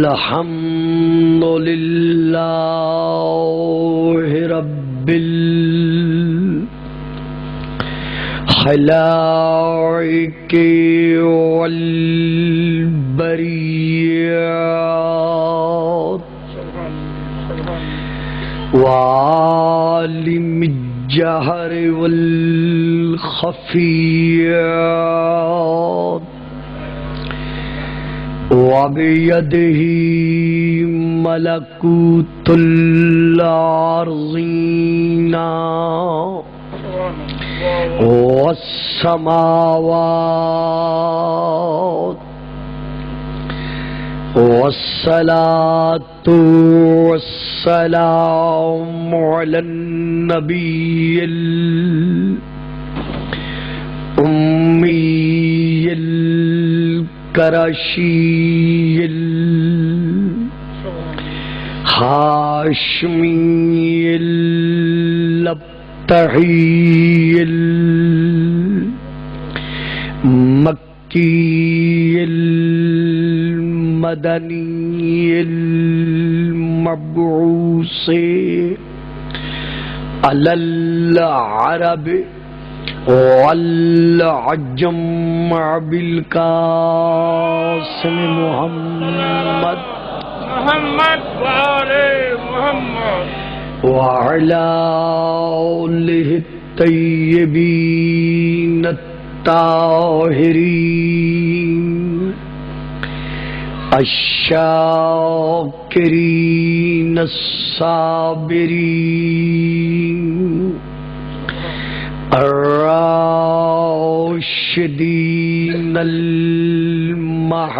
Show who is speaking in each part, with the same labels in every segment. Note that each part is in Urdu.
Speaker 1: الحمد لله رب الخلائق والبريات وعالم الجهر والخفيات وبيده ملكوت الأرضين والسماوات والصلاة والسلام على النبي الأمي القرشي الهاشمي الأبتحي المكي المدني المبعوث على العرب والعجم بالقاسم محمد
Speaker 2: وآل محمد
Speaker 1: وعلى آله الطيبين الطاهرين الشاكرين الصابرين الراشدين المهديين.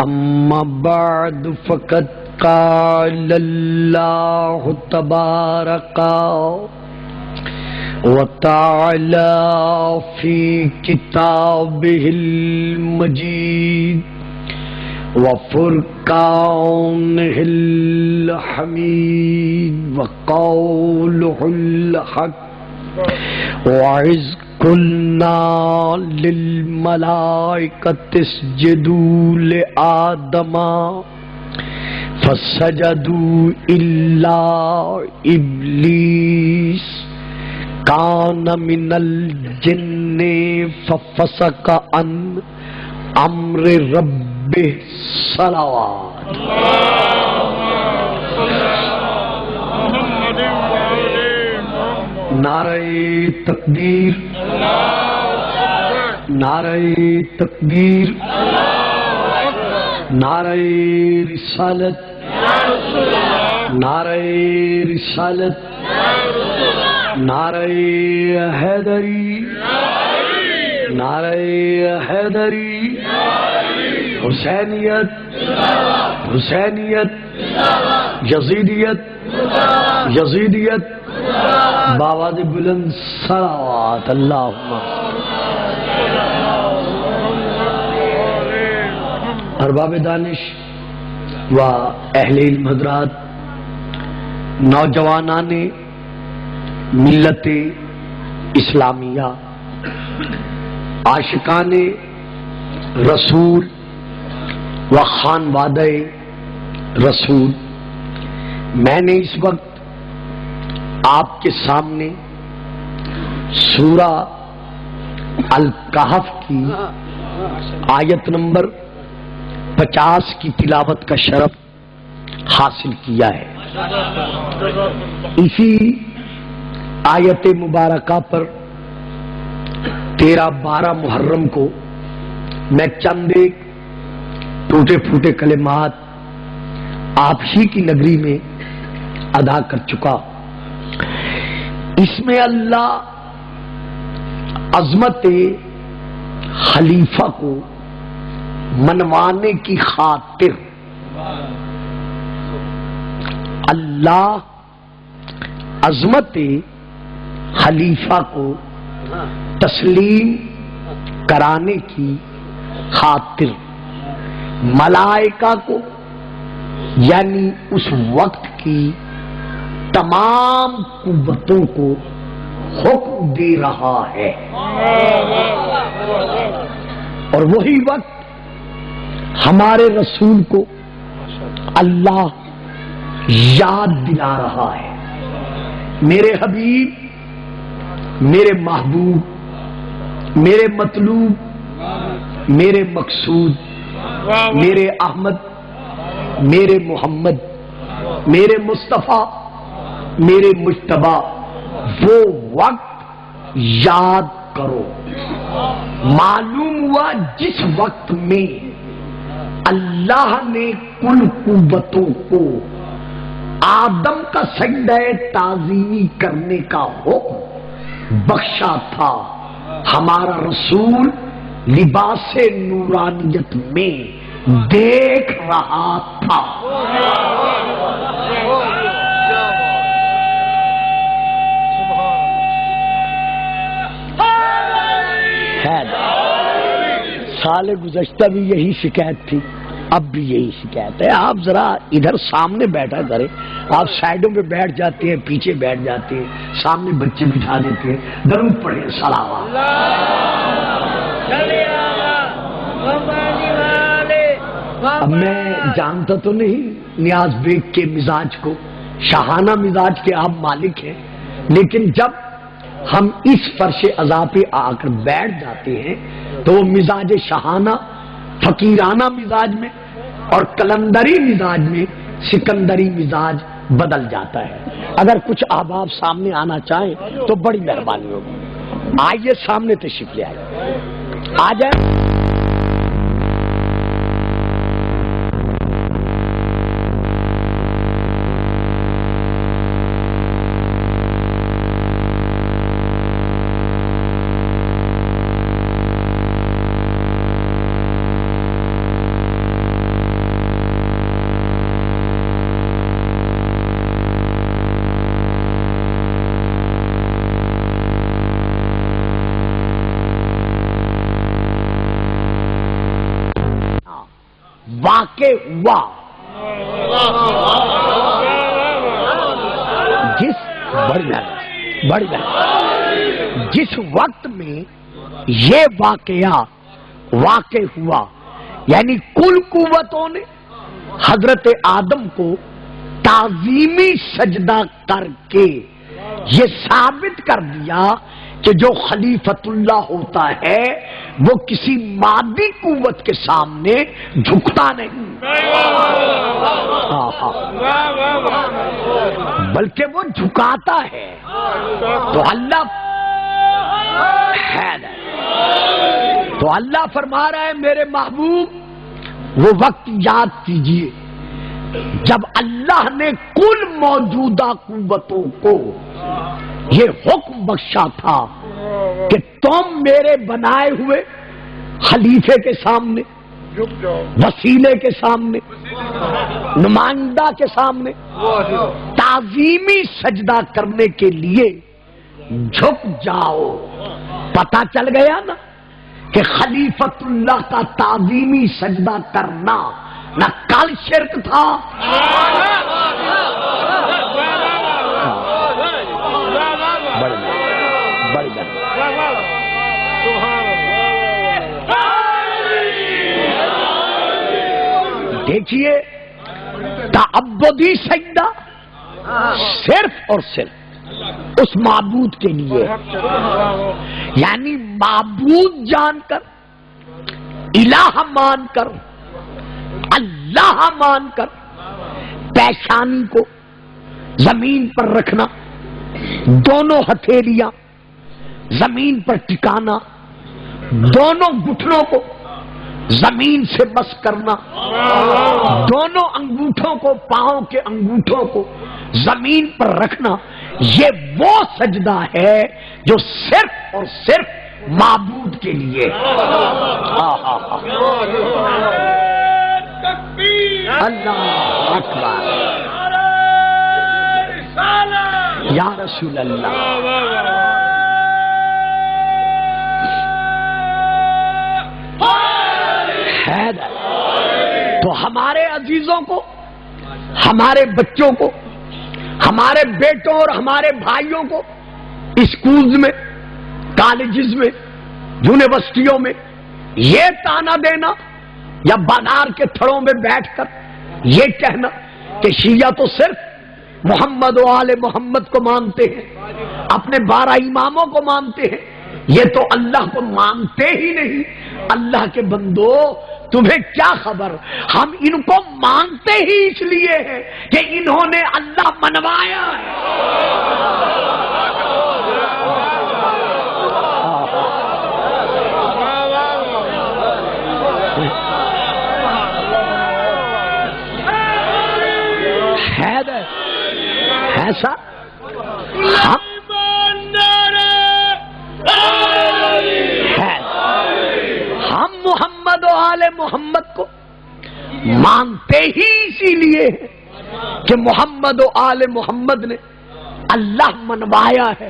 Speaker 1: أما بعد فقد قال الله تبارك وتعالى في كتابه المجيد وفرقانه الحميد وقوله الحق وإذ قلنا للملائكة اسجدوا لآدم فسجدوا إلا إبليس كان من الجن ففسق عن أمر ربه. صلوات نعرہ تکبیر، نعرہ تکبیر، نعرہ رسالت، نعرہ رسالت، نعرہ حیدری، نعرہ حیدری، حسینیت، حسینیت، یزیدیت، یزیدیت، بآواز بلند صلوات. اللہم ارباب دانش و اہل علم حضرات، نوجوانان ملت اسلامیہ، عاشقان رسول و خانوادہ رسول، میں نے اس وقت آپ کے سامنے سورہ الکہف کی آیت نمبر 50 کی تلاوت کا شرف حاصل کیا ہے. اسی آیت مبارکہ پر 13-12 محرم کو میں چند ایک ٹوٹے پھوٹے کلمات آپ ہی کی نگری میں ادا کر چکا. اس میں اللہ عظمت خلیفہ کو منوانے کی خاطر اللہ عظمت خلیفہ کو تسلیم کرانے کی خاطر ملائکہ کو یعنی اس وقت کی تمام قوتوں کو حکم دے رہا ہے، اور وہی وقت ہمارے رسول کو اللہ یاد دلا رہا ہے۔ میرے حبیب، میرے محبوب، میرے مطلوب، میرے مقصود، میرے احمد، میرے محمد، میرے مصطفیٰ، میرے مجتبی، وہ وقت یاد کرو۔ معلوم ہوا جس وقت میں اللہ نے کل قوتوں کو آدم کا سجدہ تعظیمی کرنے کا حکم بخشا تھا، ہمارا رسول لباس نورانیت میں دیکھ رہا تھا۔ سال گزشتہ بھی یہی شکایت تھی، اب بھی یہی شکایت ہے۔ آپ ذرا ادھر سامنے بیٹھا کریں، آپ سائڈوں پہ بیٹھ جاتے ہیں، پیچھے بیٹھ جاتے ہیں، سامنے بچے بٹھا دیتے ہیں، درود پڑھیں صلوات۔ اب میں جانتا تو نہیں نیاز بیگ کے مزاج کو، شاہانہ مزاج کے آپ مالک ہیں، لیکن جب ہم اس فرش عزا پہ آ کر بیٹھ جاتے ہیں تو وہ مزاج شاہانہ فقیرانہ مزاج میں اور کلندری مزاج میں سکندری مزاج بدل جاتا ہے۔ اگر کچھ احباب سامنے آنا چاہیں تو بڑی مہربانی ہوگی، آئیے سامنے تشریف لے آئیے، آ جائیں۔ واقع ہوا جس وقت میں یہ واقعہ واقع ہوا، یعنی کل قوتوں نے حضرت آدم کو تعظیمی سجدہ کر کے یہ ثابت کر دیا کہ جو خلیفۃ اللہ ہوتا ہے وہ کسی مادی قوت کے سامنے جھکتا نہیں، بلکہ وہ جھکاتا ہے۔ تو اللہ فرما رہا ہے میرے محبوب وہ وقت یاد کیجئے جب اللہ نے کل موجودہ قوتوں کو یہ حکم بخشا تھا کہ تم میرے بنائے ہوئے خلیفے کے سامنے، وسیلے کے سامنے، نمائندہ کے سامنے تعظیمی سجدہ کرنے کے لیے جھک جاؤ۔ پتہ چل گیا نا کہ خلیفۃ اللہ کا تعظیمی سجدہ کرنا نہ کل شرک تھا، دیکھیے تعبدی سجدہ صرف اور صرف اس معبود کے لیے، یعنی معبود جان کر، الہ مان کر، اللہ مان کر پیشانی کو زمین پر رکھنا، دونوں ہتھیلیاں زمین پر ٹکانا، دونوں گھٹنوں کو زمین سے بس کرنا، دونوں انگوٹھوں کو، پاؤں کے انگوٹھوں کو زمین پر رکھنا، یہ وہ سجدہ ہے جو صرف اور صرف معبود کے لیے۔ اللہ اکبر، یا رسول اللہ۔ ہمارے عزیزوں کو، ہمارے بچوں کو، ہمارے بیٹوں اور ہمارے بھائیوں کو اسکولز میں، کالجز میں، یونیورسٹیوں میں یہ تانا دینا یا بازار کے تھڑوں میں بیٹھ کر یہ کہنا کہ شیعہ تو صرف محمد و آل محمد کو مانتے ہیں، اپنے 12 اماموں کو مانتے ہیں، یہ تو اللہ کو مانتے ہی نہیں۔ اللہ کے بندو، تمہیں کیا خبر، ہم ان کو مانتے ہی اس لیے ہیں کہ انہوں نے اللہ منوایا ہے۔ ایسا ہم محمد و آل محمد کو مانتے ہی اسی لیے ہیں کہ محمد و آل محمد نے اللہ منوایا ہے،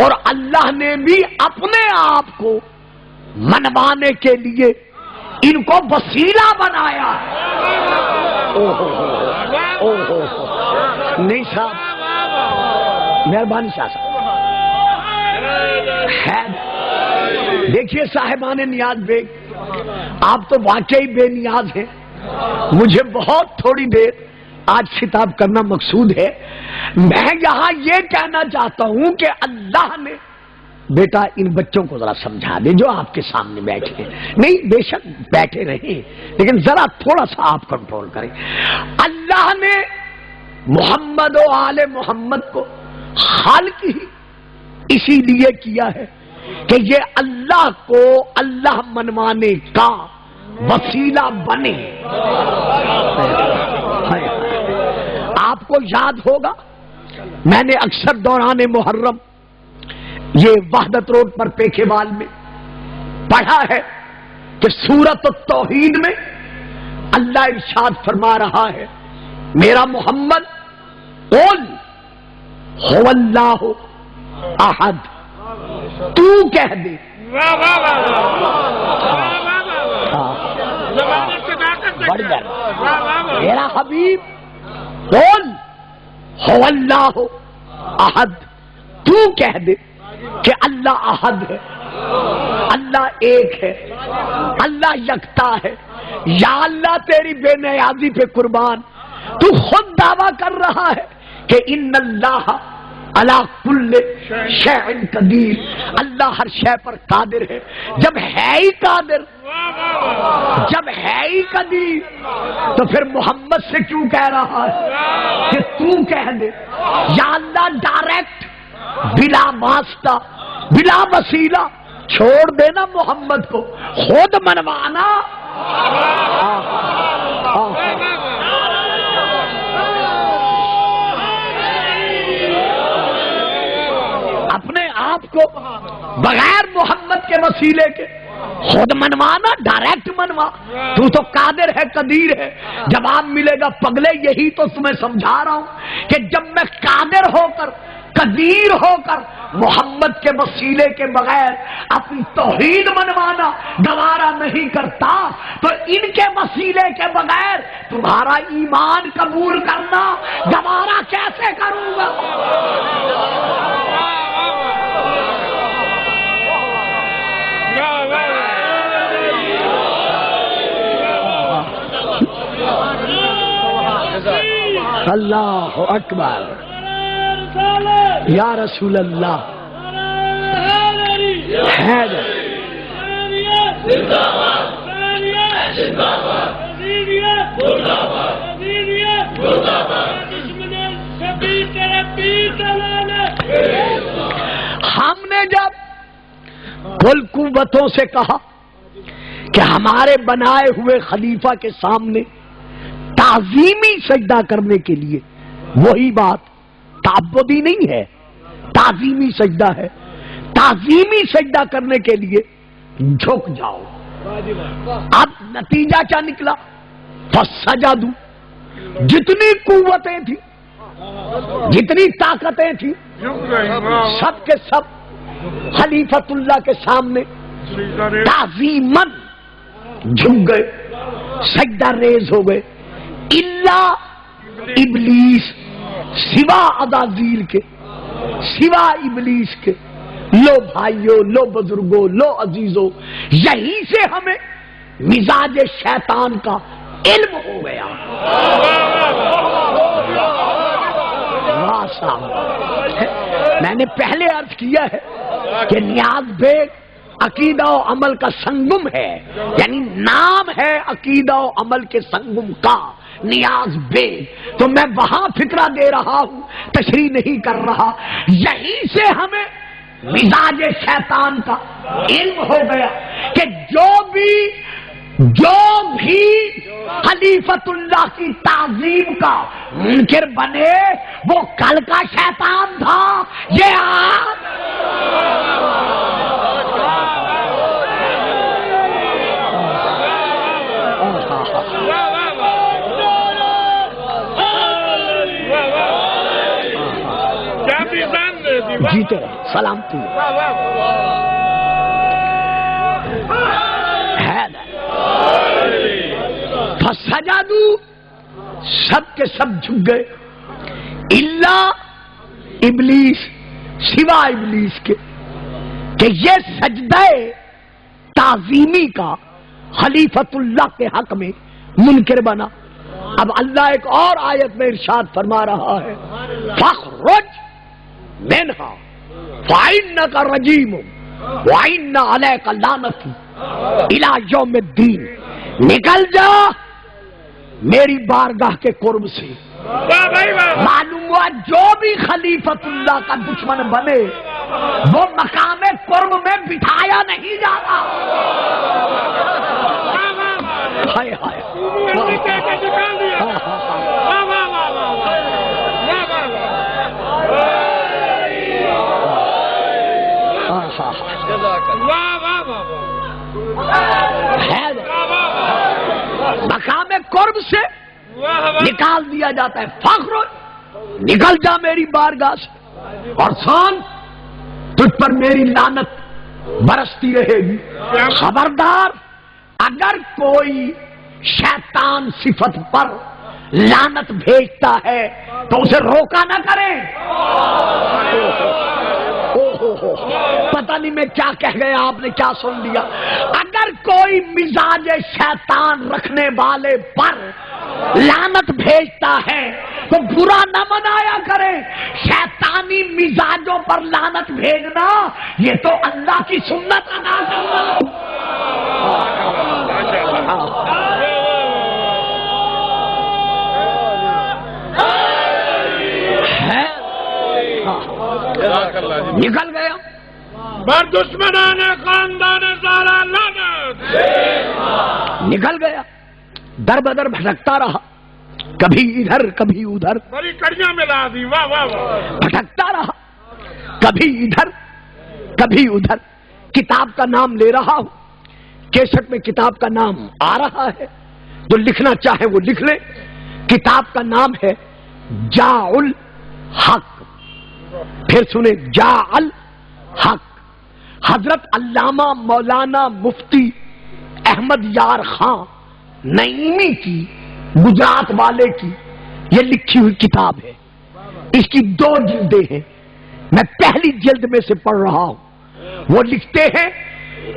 Speaker 1: اور اللہ نے بھی اپنے آپ کو منوانے کے لیے ان کو وسیلہ بنایا ہے۔ نہیں صاحب، مہربانی شاہ صاحب، دیکھیے صاحبان نیاز بیگ، آپ تو واقعی بے نیاز ہیں۔ مجھے بہت تھوڑی دیر آج خطاب کرنا مقصود ہے۔ میں یہاں یہ کہنا چاہتا ہوں کہ اللہ نے، بیٹا ان بچوں کو ذرا سمجھا دیں جو آپ کے سامنے بیٹھے ہیں، نہیں بے شک بیٹھے رہیں لیکن ذرا تھوڑا سا آپ کنٹرول کریں۔ اللہ نے محمد و آل محمد کو خالق ہی اسی لیے کیا ہے کہ یہ اللہ کو اللہ منوانے کا وسیلہ بنے۔ آپ کو یاد ہوگا، میں نے اکثر دوران محرم یہ وحدت روڈ پر پیکھے وال میں پڑھا ہے کہ سورۃ التوحید میں اللہ ارشاد فرما رہا ہے، میرا محمد قل هو اللہ احد، تو کہہ دے، میرا حبیب قل هو اللہ احد، تو کہہ دے کہ اللہ احد ہے، اللہ ایک ہے، اللہ یکتا ہے۔ یا اللہ تیری بے نیازی پہ قربان، تو خود دعویٰ کر رہا ہے کہ ان اللہ علی کل شیء قدیر، اللہ ہر شے پر قادر ہے۔ جب ہے ہی قادر، جب ہے ہی قدیر، تو پھر محمد سے کیوں کہہ رہا ہے کہ تو کہہ دے؟ یا اللہ ڈائریکٹ، بلا واسطہ، بلا وسیلہ چھوڑ دینا محمد کو، خود منوانا۔ اپنے آپ کو بغیر محمد کے وسیلے کے خود منوانا، ڈائریکٹ منوا، تو تو قادر ہے، قدیر ہے۔ جواب ملے گا پگلے، یہی تو تمہیں سمجھا رہا ہوں کہ جب میں قادر ہو کر، قدیر ہو کر محمد کے وسیلے کے بغیر اپنی توحید منوانا گوارا نہیں کرتا، تو ان کے وسیلے کے بغیر تمہارا ایمان قبول کرنا گوارا کیسے کروں گا؟ اللہ اکبر، یا رسول اللہ، حیدر ہم نے جب کل قوتوں سے کہا کہ ہمارے بنائے ہوئے خلیفہ کے سامنے تعظیمی سجدہ کرنے کے لیے، وہی بات تعبدی نہیں ہے، تعظیمی سجدہ ہے، تعظیمی سجدہ کرنے کے لیے جھک جاؤ۔ اب نتیجہ کیا نکلا؟ فسجدوا، جتنی قوتیں تھیں، جتنی طاقتیں تھیں، سب کے سب خلیفۃ اللہ کے سامنے تعظیماً جھک گئے۔ سجدہ ریز ہو گئے، الا ابلیس، سوا عزازیل کے، سوا ابلیس کے۔ لو بھائیو، لو بزرگو، لو عزیزو، یہیں سے ہمیں مزاج شیطان کا علم ہو گیا۔ واہ صاحب، میں نے پہلے عرض کیا ہے کہ نیاز بیگ عقیدہ و عمل کا سنگم ہے، یعنی نام ہے عقیدہ و عمل کے سنگم کا، نیاز بیگ۔ تو میں وہاں فکرہ دے رہا ہوں، تشریح نہیں کر رہا۔ یہیں سے ہمیں مزاج شیطان کا علم ہو گیا کہ جو بھی خلیفت اللہ کی تعظیم کا منکر بنے وہ کل کا شیطان تھا، یہ آج جیتے رہے، سلامتی ہے۔ فسجدو، سب کے سب جھک گئے، الا ابلیس، سوا ابلیس کے، کہ یہ سجدہ تعظیمی کا خلیفت اللہ کے حق میں منکر بنا۔ اب اللہ ایک اور آیت میں ارشاد فرما رہا ہے، فاخرج منہا فإنک رجیم وإن علیک لعنتی الی یوم الدین، نکل جا میری بارگاہ کے قرب سے۔ معلوم ہوا جو بھی خلیفت اللہ کا دشمن بنے وہ مقام قرب میں بٹھایا نہیں جاتا۔ ہائے ہائے، مقام قرب سے نکال دیا جاتا ہے۔ فخر، نکل جا میری بارگاہ سے، اور سن تجھ پر میری لعنت برستی رہے گی۔ خبردار، اگر کوئی شیطان صفت پر لعنت بھیجتا ہے تو اسے روکا نہ کریں۔ پتہ نہیں میں کیا کہہ گیا، آپ نے کیا سن لیا۔ اگر کوئی مزاج شیطان رکھنے والے پر لعنت بھیجتا ہے تو برا نہ منایا کرے۔ شیطانی مزاجوں پر لعنت بھیجنا یہ تو اللہ کی سنت ادا کرنا ہے۔ نکل گیا
Speaker 2: بر دشمنان خاندان زارا لعنت،
Speaker 1: نکل گیا، در بدر بھٹکتا رہا، کبھی ادھر کبھی ادھر،
Speaker 2: بڑی کڑیاں ملا دی، واہ واہ واہ،
Speaker 1: بھٹکتا رہا، کبھی ادھر کبھی ادھر۔ کتاب کا نام لے رہا ہوں، کیسٹ میں کتاب کا نام آ رہا ہے، جو لکھنا چاہے وہ لکھ لے۔ کتاب کا نام ہے جاء الحق، پھر سنیں جاء الحق۔ حضرت علامہ مولانا مفتی احمد یار خان نعیمی کی، گجرات والے کی یہ لکھی ہوئی کتاب ہے۔ اس کی 2 جلدیں ہیں، میں پہلی جلد میں سے پڑھ رہا ہوں۔ وہ لکھتے ہیں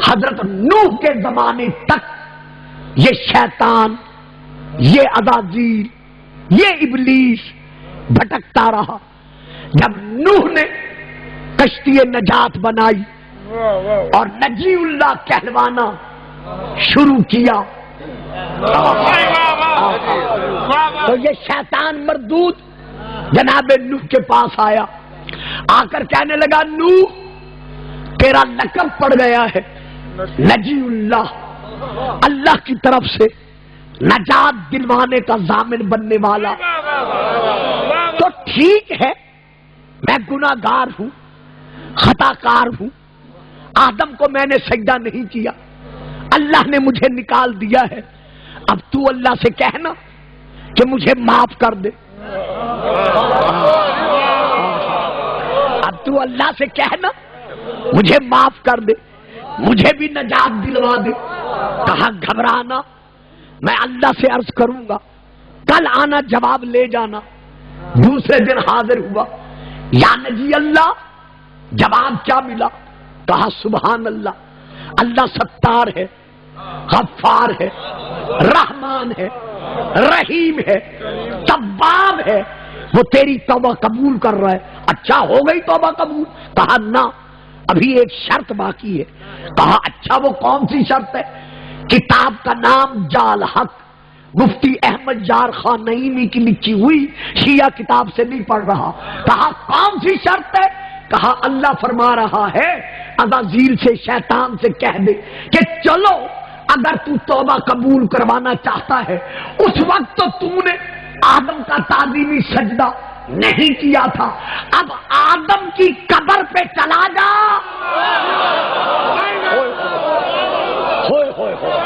Speaker 1: حضرت نوح کے زمانے تک یہ شیطان، یہ عزازیل، یہ ابلیس بھٹکتا رہا۔ جب نوح نے کشتی نجات بنائی اور نجی اللہ کہلوانا شروع کیا تو یہ شیطان مردود جناب نوح کے پاس آیا، آ کر کہنے لگا نوح تیرا لقب پڑ گیا ہے نجی اللہ، اللہ کی طرف سے نجات دلوانے کا ضامن بننے والا۔ تو ٹھیک ہے، میں گناہگار ہوں، خطا کار ہوں، آدم کو میں نے سجدہ نہیں کیا، اللہ نے مجھے نکال دیا ہے، اب تو اللہ سے کہنا کہ مجھے معاف کر دے۔ اب تو اللہ سے کہنا مجھے معاف کر دے، مجھے بھی نجات دلوا دے۔ کہا گھبرانا، میں اللہ سے عرض کروں گا، کل آنا جواب لے جانا۔ دوسرے دن حاضر ہوا، یا نجی اللہ جواب کیا ملا؟ کہا سبحان اللہ، اللہ ستار ہے، غفار ہے، رحمان ہے، رحیم ہے، تواب ہے، وہ تیری توبہ قبول کر رہا ہے۔ اچھا ہو گئی توبہ قبول؟ کہا نہ، ابھی ایک شرط باقی ہے۔ کہا اچھا وہ کون سی شرط ہے؟ کتاب کا نام جال حق، مفتی احمد یار خان نعیمی کی لکھی ہوئی، شیعہ کتاب سے نہیں پڑھ رہا۔ کہا کون سی شرط ہے؟ کہا اللہ فرما رہا ہے عزازیل سے، شیطان سے کہہ دے کہ چلو اگر تو توبہ قبول کروانا چاہتا ہے، اس وقت تو تو نے آدم کا تعظیمی سجدہ نہیں کیا تھا، اب آدم کی قبر پہ چلا جا۔ ہوئے ہوئے ہوئے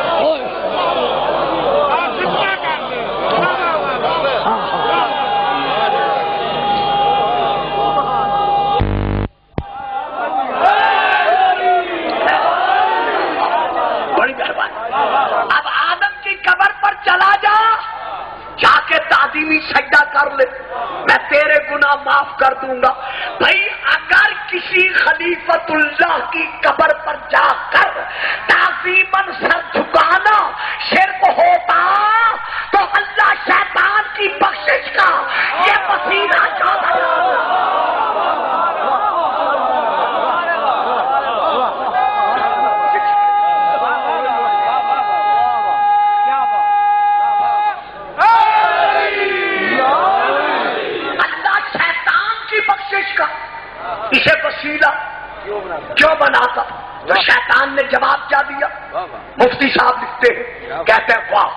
Speaker 1: اب آدم کی قبر پر چلا جا کے تعظیمی سجدہ کر لے، میں تیرے گناہ معاف کر دوں گا۔ بھائی اگر کسی خلیفۃ اللہ کی قبر پر جا کر تعظیماً سر جھکانا شرک ہوتا تو اللہ شیطان کی بخشش کا یہ وسیلہ چاہتا ہے۔ اسے وسیلہ کیوں بناتا؟ تو شیطان نے جواب کیا دیا؟ مفتی صاحب لکھتے ہیں، کہتے ہیں واہ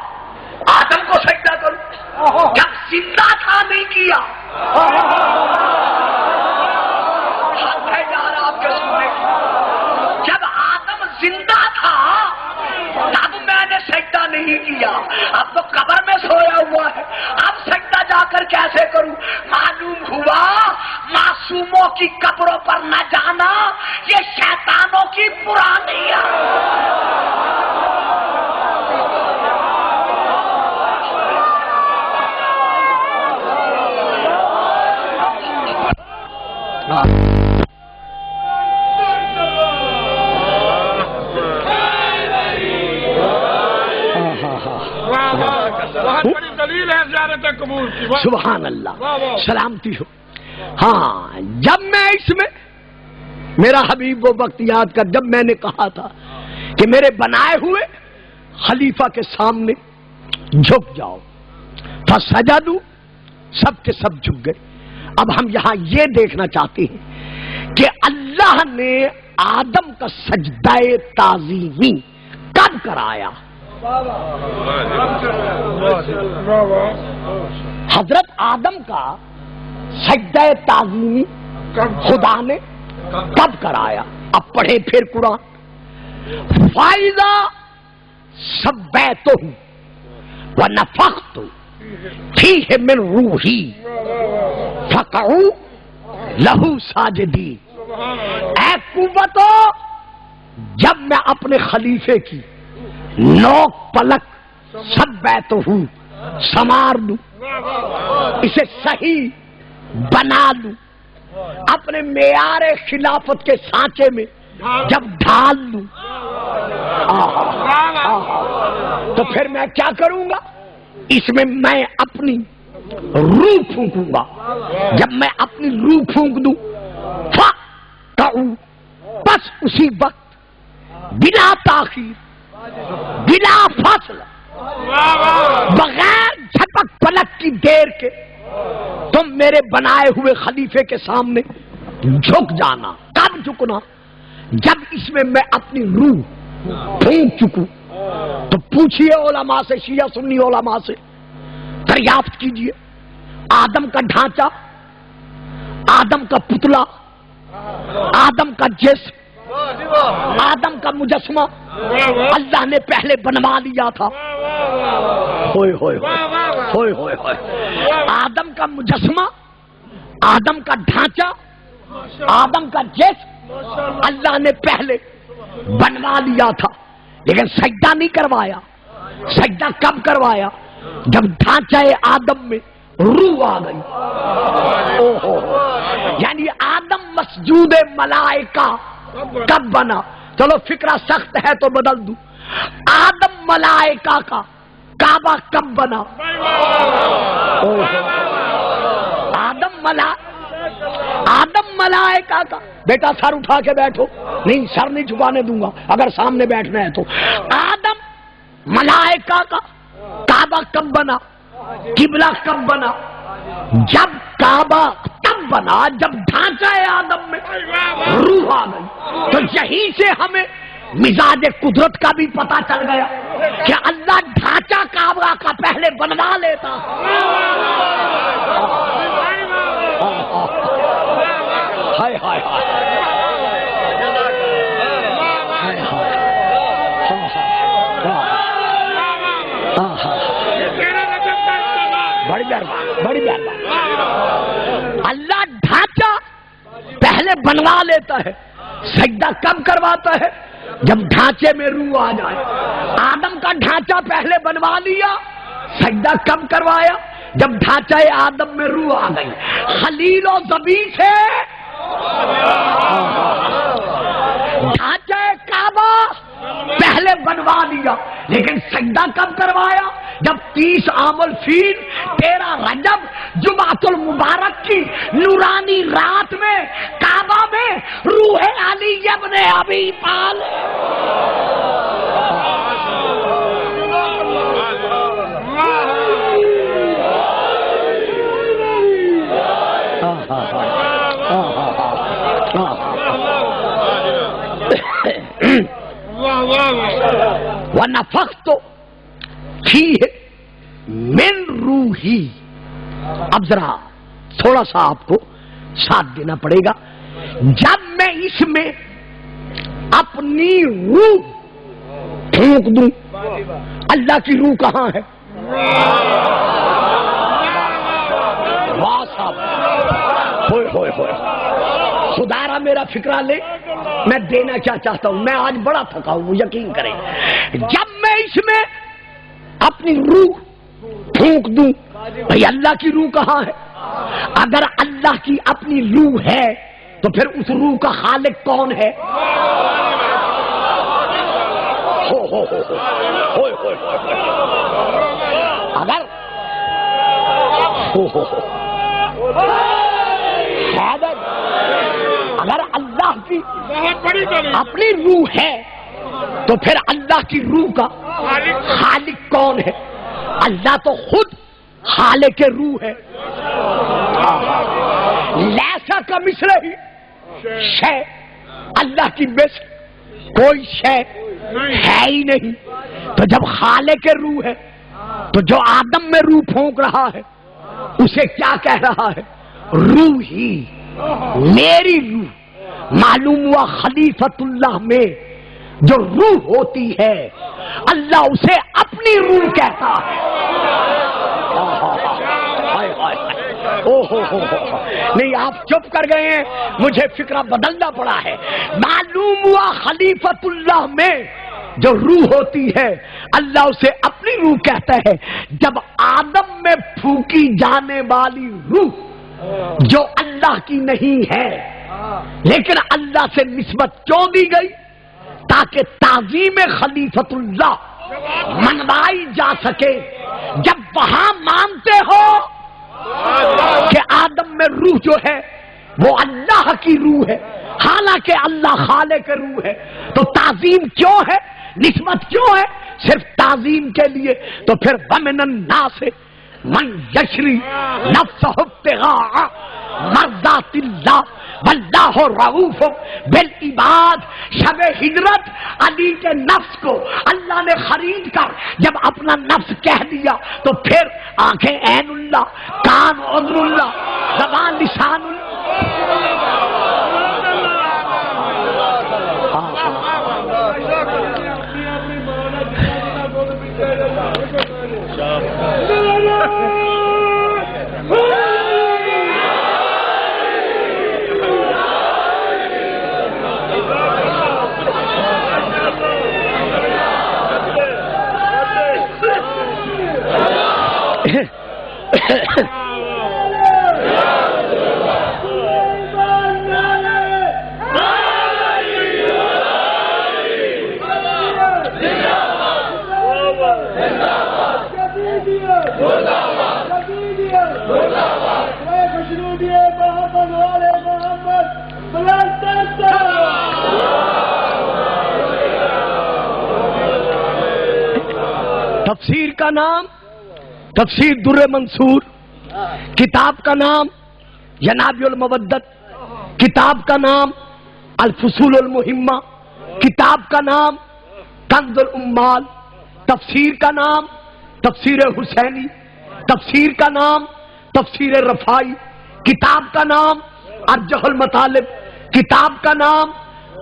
Speaker 1: آدم کو سجدہ کروں، جب زندہ تھا نہیں کیا۔ حق ہے یار آپ کے سننے کی، جب آدم زندہ تھا تب میں نے سجدہ نہیں کیا، اب تو قبر میں سویا ہوا ہے، اب سجدہ جا کر کیسے کروں؟ معلوم ہوا معصوموں کی قبروں پر نہ جانا یہ شیطانوں کی پرانی ہے۔
Speaker 2: بہت بڑی دلیل ہے زیارت قبول کی۔
Speaker 1: سبحان اللہ، سلامتی ہو۔ ہاں جب میں اس میں میرا حبیب وہ وقت یاد کر جب میں نے کہا تھا کہ میرے بنائے ہوئے خلیفہ کے سامنے جھک جاؤ، فسجدوا، سب کے سب جھک گئے۔ اب ہم یہاں یہ دیکھنا چاہتے ہیں کہ اللہ نے آدم کا سجدہ تعظیمی کب کرایا؟ حضرت آدم کا سجدہ تعظیمی خدا نے کب کرایا؟ اب پڑھے پھر قرآن، فَإِذَا سَبَّيْتُهُ وَنَفَخْتُ فِيهِ مِنْ رُوحِي فَقَعُوا لَهُ سَاجِدِينَ۔ اے قوتو، جب میں اپنے خلیفے کی نوک پلک سَبَّيْتُهُ سنوار دوں، اسے صحیح بنا لوں، اپنے معیار خلافت کے سانچے میں جب ڈھال لوں، تو پھر میں کیا کروں گا؟ اس میں میں اپنی روح پھونکوں گا۔ جب میں اپنی روح پھونک دوں فَقَعُوا، بس اسی وقت بلا تاخیر بلا فاصلہ بغیر جھپک پلک کی دیر کے تم میرے بنائے ہوئے خلیفے کے سامنے جھک جانا۔ کب جھکنا؟ جب اس میں میں اپنی روح پھونک چکوں۔ تو پوچھئے علماء سے، شیعہ سنی علماء سے دریافت کیجئے، آدم کا ڈھانچہ، آدم کا پتلا، آدم کا جسم، آدم کا مجسمہ اللہ نے پہلے بنوا لیا تھا۔ ہوئے ہوئے ہوئے ہوئے ہوئے، آدم کا مجسمہ، آدم کا ڈھانچہ، آدم کا جسم اللہ نے پہلے بنوا لیا تھا، لیکن سجدہ نہیں کروایا۔ سجدہ کب کروایا؟ جب ڈھانچہ آدم میں روح آ گئی. یعنی آدم مسجود ملائکہ کب بنا؟ چلو فکرہ سخت ہے تو بدل دوں. آدم ملائکہ کا کعبہ کب بنا؟ آدم ملائکہ کا. بیٹا سر اٹھا کے بیٹھو. نہیں سر نہیں جھکانے دوں گا اگر سامنے بیٹھنا ہے تو. آدم ملائکہ کا کعبہ کب بنا؟ قبلہ کب بنا؟ جب کعبہ تب بنا جب ڈھانچہ آدم میں روح آ گئی. تو یہیں سے ہمیں مزاج قدرت کا بھی پتہ چل گیا کہ اللہ ڈھانچہ کعبہ کا پہلے بنوا لیتا. ہائے ہائے ہائے بڑی مہربانی. اللہ ڈھانچہ پہلے بنوا لیتا ہے. سجدہ کب کرواتا ہے؟ جب ڈھانچے میں روح آ جائے. آدم کا ڈھانچہ پہلے بنوا لیا. سجدہ کب کروایا؟ جب ڈھانچہ آدم میں روح آ گئی. خلیل و ذبی سے ڈھانچہ کعبہ پہلے بنوا دیا. لیکن سجدہ کب کروایا؟ جب 30 عام الفیل 13 رجب جمعۃ المبارک کی نورانی رات میں کعبہ میں روح علی ابن ابی طالب وَنَفَخْتُ فِيهِ مِن روحی. اب ذرا تھوڑا سا آپ کو ساتھ دینا پڑے گا. جب میں اس میں اپنی روح پھونک دوں. اللہ کی روح کہاں ہے؟ واہ صاحب ہوئے ہوئے ہوئے. خدا را میرا فکرہ لے. میں دینا کیا چاہتا ہوں. میں آج بڑا تھکا ہوں یقین کریں. جب میں اس میں اپنی روح پھونک دوں بھئی اللہ کی روح کہاں ہے؟ اگر اللہ کی اپنی روح ہے تو پھر اس روح کا خالق کون ہے؟ اگر اگر اللہ کی اپنی روح ہے تو پھر اللہ کی روح کا خالق کون ہے؟ اللہ تو خود خالق روح ہے. لیسا کا مثل ہی شے. اللہ کی مثل کوئی شے ہے ہی نہیں. تو جب خالق روح ہے تو جو آدم میں روح پھونک رہا ہے اسے کیا کہہ رہا ہے؟ روح ہی میری روح. معلوم ہوا خلیفۃ اللہ میں جو روح ہوتی ہے اللہ اسے اپنی روح کہتا ہے. نہیں آپ چپ کر گئے ہیں. مجھے فکرہ بدلنا پڑا ہے. معلوم ہوا خلیفۃ اللہ میں جو روح ہوتی ہے اللہ اسے اپنی روح کہتا ہے. جب آدم میں پھونکی جانے والی روح جو اللہ کی نہیں ہے لیکن اللہ سے نسبت کیوں دی گئی؟ تاکہ تعظیم خلیفۃ اللہ منوائی جا سکے. جب وہاں مانتے ہو کہ آدم میں روح جو ہے وہ اللہ کی روح ہے حالانکہ اللہ خالق روح ہے تو تعظیم کیوں ہے؟ نسبت کیوں ہے؟ صرف تعظیم کے لیے. تو پھر وَمِنَ النَّاسِ مَن یشری نفسہ ابتغاء مرضات اللہ واللہ رؤوف بالعباد. شب ہجرت علی کے نفس کو اللہ نے خرید کر جب اپنا نفس کہہ دیا تو پھر آنکھیں عین اللہ، کان عذر اللہ، زبان لسان تفسیر کا نام تفسیر در منصور، کتاب کا نام ینابع المودت، کتاب کا نام الفصول المہمہ، کتاب کا نام کنز الامال، تفسیر کا نام تفسیر حسینی، تفسیر کا نام تفسیر رفاعی، کتاب کا نام ارجح المطالب، کتاب کا نام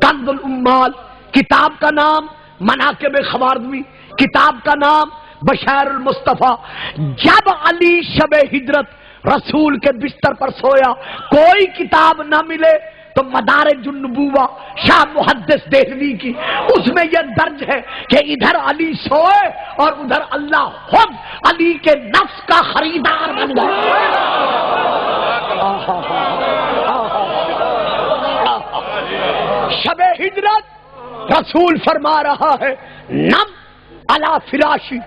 Speaker 1: کنز الامال، کتاب کا نام مناقب خوارزمی، کتاب کا نام بشیر المصطفیٰ۔ جب علی شب ہجرت رسول کے بستر پر سویا، کوئی کتاب نہ ملے تو مدارج النبوہ شاہ محدث دہلوی کی، اس میں یہ درج ہے کہ ادھر علی سوئے اور ادھر اللہ خود علی کے نفس کا خریدار بن گیا۔ شب ہجرت رسول فرما رہا ہے نم علی فراشی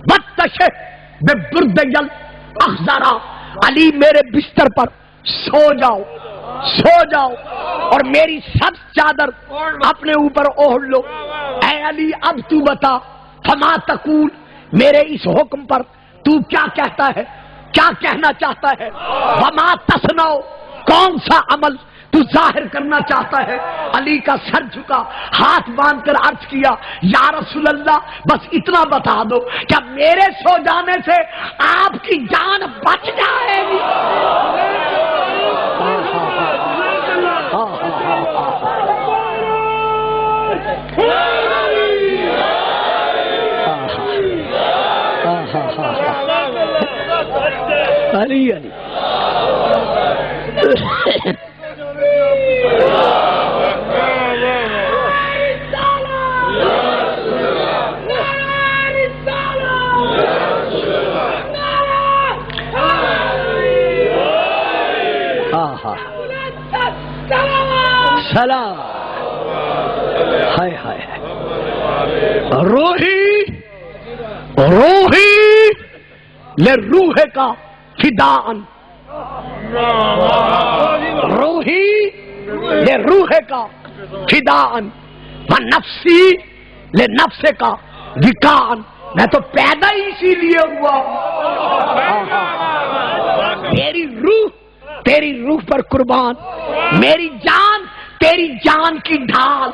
Speaker 1: بتشہ ببرد اخضرا، علی میرے بستر پر سو جاؤ سو جاؤ اور میری سب چادر اپنے اوپر اوڑھ لو۔ اے علی اب تو بتا فما تقول، میرے اس حکم پر تو کیا کہتا ہے، کیا کہنا چاہتا ہے؟ وما تصنع، کون سا عمل تو ظاہر کرنا چاہتا ہے؟ علی کا سر جھکا، ہاتھ باندھ کر عرض کیا یا رسول اللہ بس اتنا بتا دو کہ میرے سو جانے سے آپ کی جان بچ جائے گی۔ علی علی سلام ہائے ہائے روحی روحی لروح کا فداءً، روحی لروح کا فداءً ونفسی لنفس کا وقاءً، میں تو پیدا ہی اسی لیے ہوا، میری روح تیری روح پر قربان، میری جان تیری جان کی ڈھال۔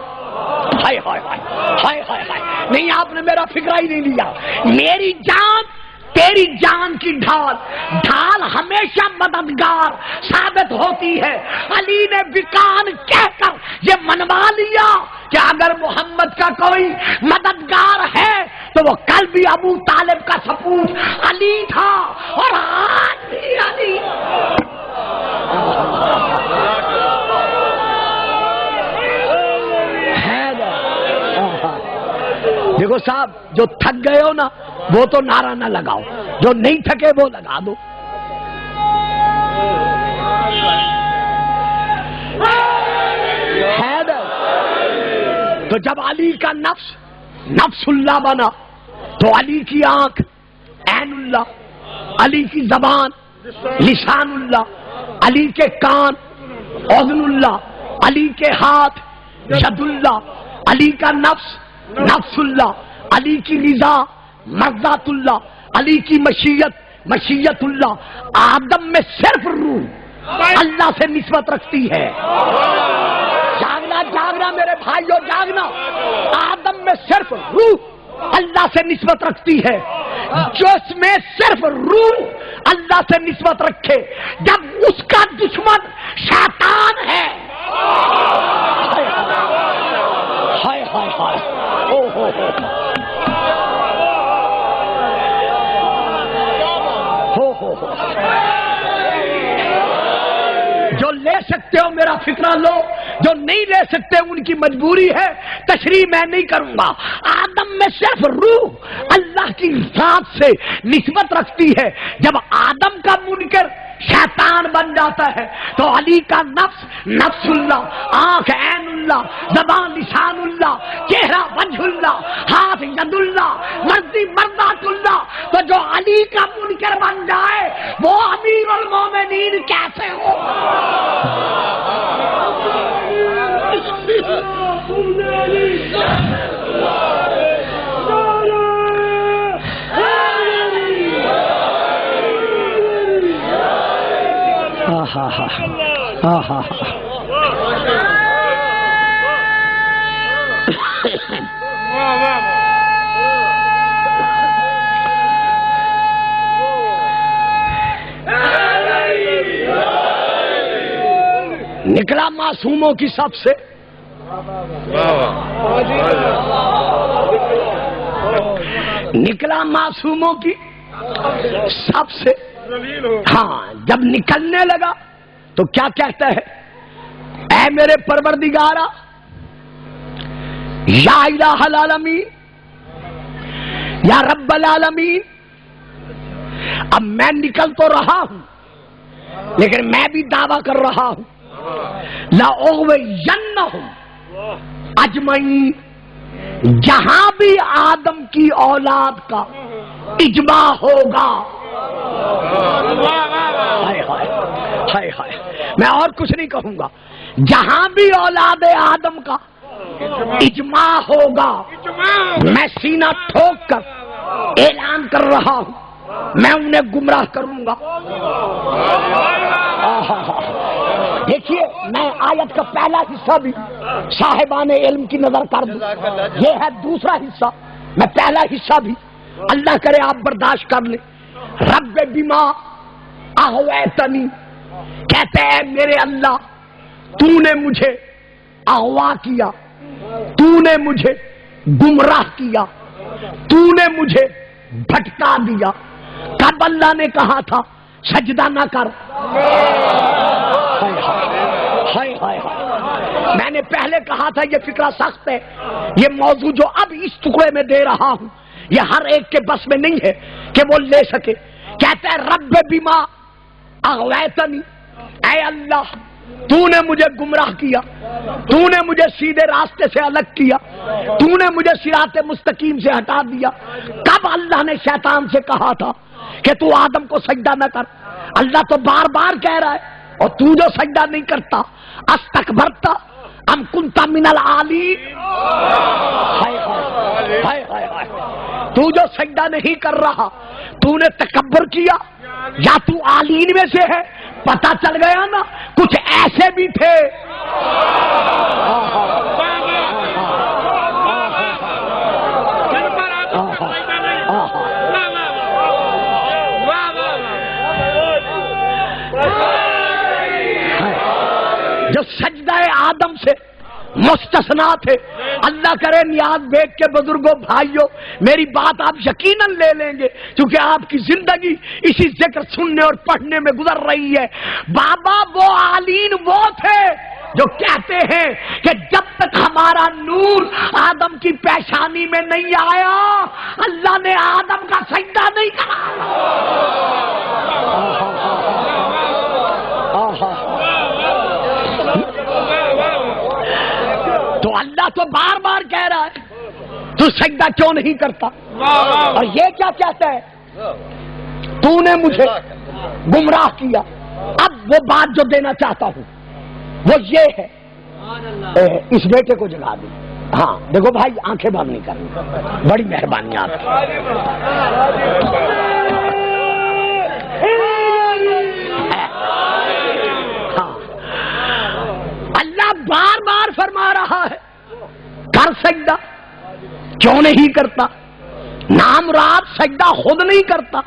Speaker 1: ہائے ہائے ہائے ہائے ہائے، نہیں آپ نے میرا فکرہ ہی نہیں لیا، میری جان تیری جان کی ڈھال، ڈھال ہمیشہ مددگار ثابت ہوتی ہے۔ علی نے وقان کہہ کر یہ منوا لیا کہ اگر محمد کا کوئی مددگار ہے تو وہ کل بھی ابو طالب کا سپوت علی تھا اور آج بھی علی۔ دیکھو صاحب جو تھک گئے ہو نا وہ تو نعرہ نہ لگاؤ، جو نہیں تھکے وہ لگا دو۔ تو جب علی کا نفس نفس اللہ بنا تو علی کی آنکھ عین اللہ، علی کی زبان لسان اللہ، علی کے کان اذن اللہ، علی کے ہاتھ ید اللہ، علی کا نفس نفس اللہ، علی کی رضا مرضات اللہ، علی کی مشیت مشیت اللہ۔ آدم میں صرف روح اللہ سے نسبت رکھتی ہے۔ جاگنا جاگنا میرے بھائیو جاگنا، آدم میں صرف روح اللہ سے نسبت رکھتی ہے۔ جس میں صرف روح اللہ سے نسبت رکھے، جب اس کا دشمن شیطان ہے، ہائے ہائے ہائے او ہو جو لے سکتے ہو میرا فکرہ لو، جو نہیں لے سکتے ان کی مجبوری ہے، تشریح میں نہیں کروں گا۔ آدم میں صرف روح اللہ کی ذات سے نسبت رکھتی ہے. جب آدم کا منکر شیطان بن جاتا ہے تو علی کا نفس نفس اللہ، آنکھ عین اللہ، زبان لسان اللہ، چہرہ وجہ اللہ، ہاتھ ید اللہ، مرضی مرضات اللہ. تو جو علی کا منکر بن جائے وہ امیر المومنین کیسے ہو؟ نکلا معصوموں کی سب سے، نکلا معصوموں کی سب سے. ہاں جب نکلنے لگا تو کیا کہتا ہے؟ اے میرے پروردگارا، یا الہ العالمین، یا رب العالمین، اب میں نکل تو رہا ہوں لیکن میں بھی دعویٰ کر رہا ہوں لَأُغْوِيَنَّهُمْ اجمعین. جہاں بھی آدم کی اولاد کا اجماع ہوگا، ہائے ہائے، میں اور کچھ نہیں کہوں گا، جہاں بھی اولاد آدم کا اجماع ہوگا میں سینہ ٹھوک کر اعلان کر رہا ہوں میں انہیں گمراہ کروں گا. دیکھیے میں آیت کا پہلا حصہ بھی صاحبان علم کی نظر کر دوں، یہ ہے دوسرا حصہ، میں پہلا حصہ بھی اللہ کرے آپ برداشت کر لیں. رب بما اغویتنی، کہتے ہیں میرے اللہ تو نے مجھے اغوا کیا، تو نے مجھے گمراہ کیا، تو نے مجھے بھٹکا دیا. کب اللہ نے کہا تھا سجدہ نہ کر؟ ہائے ہائے ہائے، میں نے پہلے کہا تھا یہ فکرہ سخت ہے. یہ موضوع جو اب اس ٹکڑے میں دے رہا ہوں یہ ہر ایک کے بس میں نہیں ہے کہ وہ لے سکے. کہتے ہیں رب بما اغویتنی، اے اللہ تو نے مجھے گمراہ کیا، تو نے مجھے سیدھے راستے سے الگ کیا، تو نے مجھے صراط مستقیم سے ہٹا دیا. کب اللہ نے شیطان سے کہا تھا کہ تو آدم کو سجدہ نہ کر؟ اللہ تو بار بار کہہ رہا ہے اور تو جو سجدہ نہیں کرتا استکبرتا ام کنت من العالین. ہائے ہائے ہائے، تو جو سجدہ نہیں کر رہا تو نے تکبر کیا یا تو عالین میں سے ہے؟ پتہ چل گیا نا کچھ ایسے بھی تھے. جو سجدہ آدم سے مستثنا تھے. اللہ کرے نیاز بیگ کے بزرگوں بھائیوں میری بات آپ یقیناً لے لیں گے کیونکہ آپ کی زندگی اسی ذکر سننے اور پڑھنے میں گزر رہی ہے. بابا وہ عالین وہ تھے جو کہتے ہیں کہ جب تک ہمارا نور آدم کی پیشانی میں نہیں آیا اللہ نے آدم کا سجدہ نہیں کرا. تو اللہ تو بار بار کہہ رہا ہے تو سجدہ کیوں نہیں کرتا؟ اور یہ کیا کہتا ہے تو نے مجھے گمراہ کیا. اب وہ بات جو دینا چاہتا ہوں وہ یہ ہے، اس بیٹے کو جگا دیں. ہاں دیکھو بھائی آنکھیں بند نہیں کرنی، بڑی مہربانی آپ کی. ہاں اللہ بار بار فرما رہا ہے کر سجدہ، کیوں نہیں کرتا؟ نام رات سجدہ خود نہیں کرتا.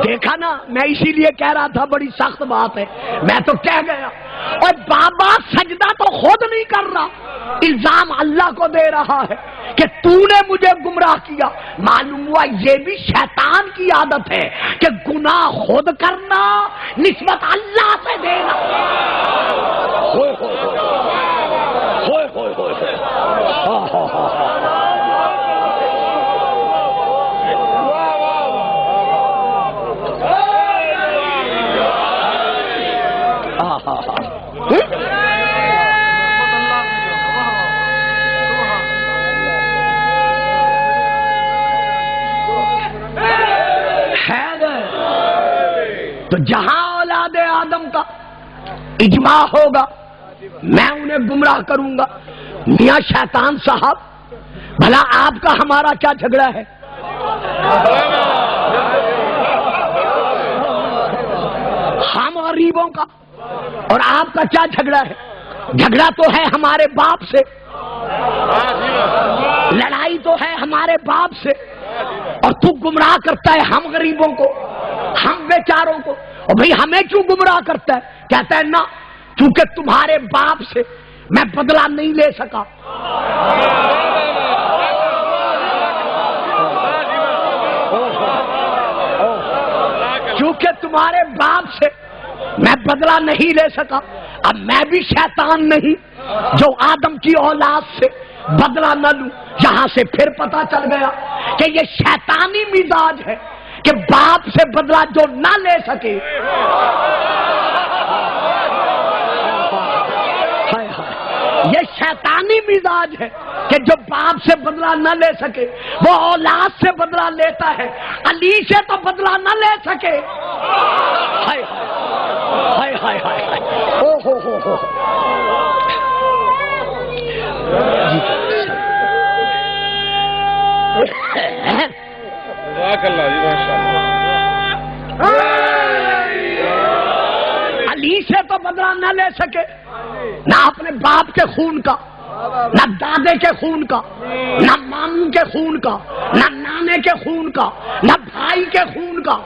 Speaker 1: دیکھا نا میں اسی لیے کہہ رہا تھا بڑی سخت بات ہے، میں تو کہہ گیا. اور بابا سجدہ تو خود نہیں کر رہا، الزام اللہ کو دے رہا ہے کہ تو نے مجھے گمراہ کیا. معلوم ہوا یہ بھی شیطان کی عادت ہے کہ گناہ خود کرنا نسبت اللہ سے دینا. ہوئے ہوئے ہوئے ہوئے ہوئے ہوئے جہاں اولاد آدم کا اجماع ہوگا میں انہیں گمراہ کروں گا۔ میاں شیطان صاحب، بھلا آپ کا ہمارا کیا جھگڑا ہے؟ ہم غریبوں کا اور آپ کا کیا جھگڑا ہے؟ جھگڑا تو ہے ہمارے باپ سے، لڑائی تو ہے ہمارے باپ سے، اور تو گمراہ کرتا ہے ہم غریبوں کو، ہم بیچاروں کو۔ اور بھئی ہمیں کیوں گمراہ کرتا ہے؟ کہتا ہے نہ، چونکہ تمہارے باپ سے میں بدلہ نہیں لے سکا۔ کیونکہ تمہارے باپ سے میں بدلہ نہیں لے سکا، اب میں بھی شیطان نہیں جو آدم کی اولاد سے بدلہ نہ لوں۔ یہاں سے پھر پتا چل گیا کہ یہ شیطانی مزاج ہے کہ باپ سے بدلہ جو نہ لے سکے، یہ شیطانی مزاج ہے کہ جو باپ سے بدلہ نہ لے سکے وہ اولاد سے بدلہ لیتا ہے۔ علی سے تو بدلہ نہ لے سکے، ہائے ہائے ہائے ہائے ہائے، او ہو علی سے تو بدلہ نہ لے سکے، نہ اپنے باپ کے خون کا، نہ دادے کے خون کا، نہ ماموں کے خون کا، نہ نانے کے خون کا، نہ بھائی کے خون کا۔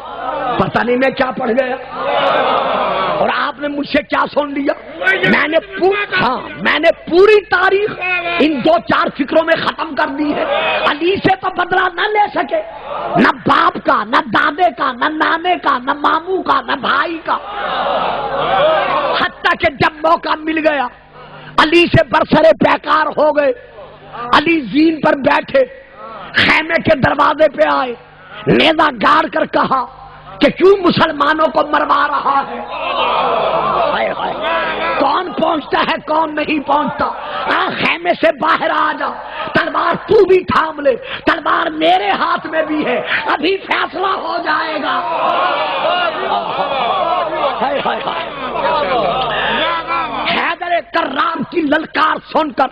Speaker 1: پتہ نہیں میں کیا پڑھ گیا اور آپ نے مجھ سے کیا سن لیا۔ میں نے پوری تاریخ ان دو چار فکروں میں ختم کر دی ہے۔ علی سے تو بدلہ نہ لے سکے، نہ باپ کا، نہ دادے کا، نہ نانے کا، نہ ماموں کا، نہ بھائی کا، حتیٰ کہ جب موقع مل گیا علی سے برسرے پیکار ہو گئے۔ علی زین پر بیٹھے خیمے کے دروازے پہ آئے، نیزہ گاڑ کر کہا کہ کیوں مسلمانوں کو مروا رہا ہے؟ ہائے ہائے، کون پہنچتا ہے کون نہیں پہنچتا؟ خیمے سے باہر آ جا، تلوار تو بھی تھام لے، تلوار میرے ہاتھ میں بھی ہے، ابھی فیصلہ ہو جائے گا۔ ہائے ہائے ہائے، حیدر کرار کی للکار سن کر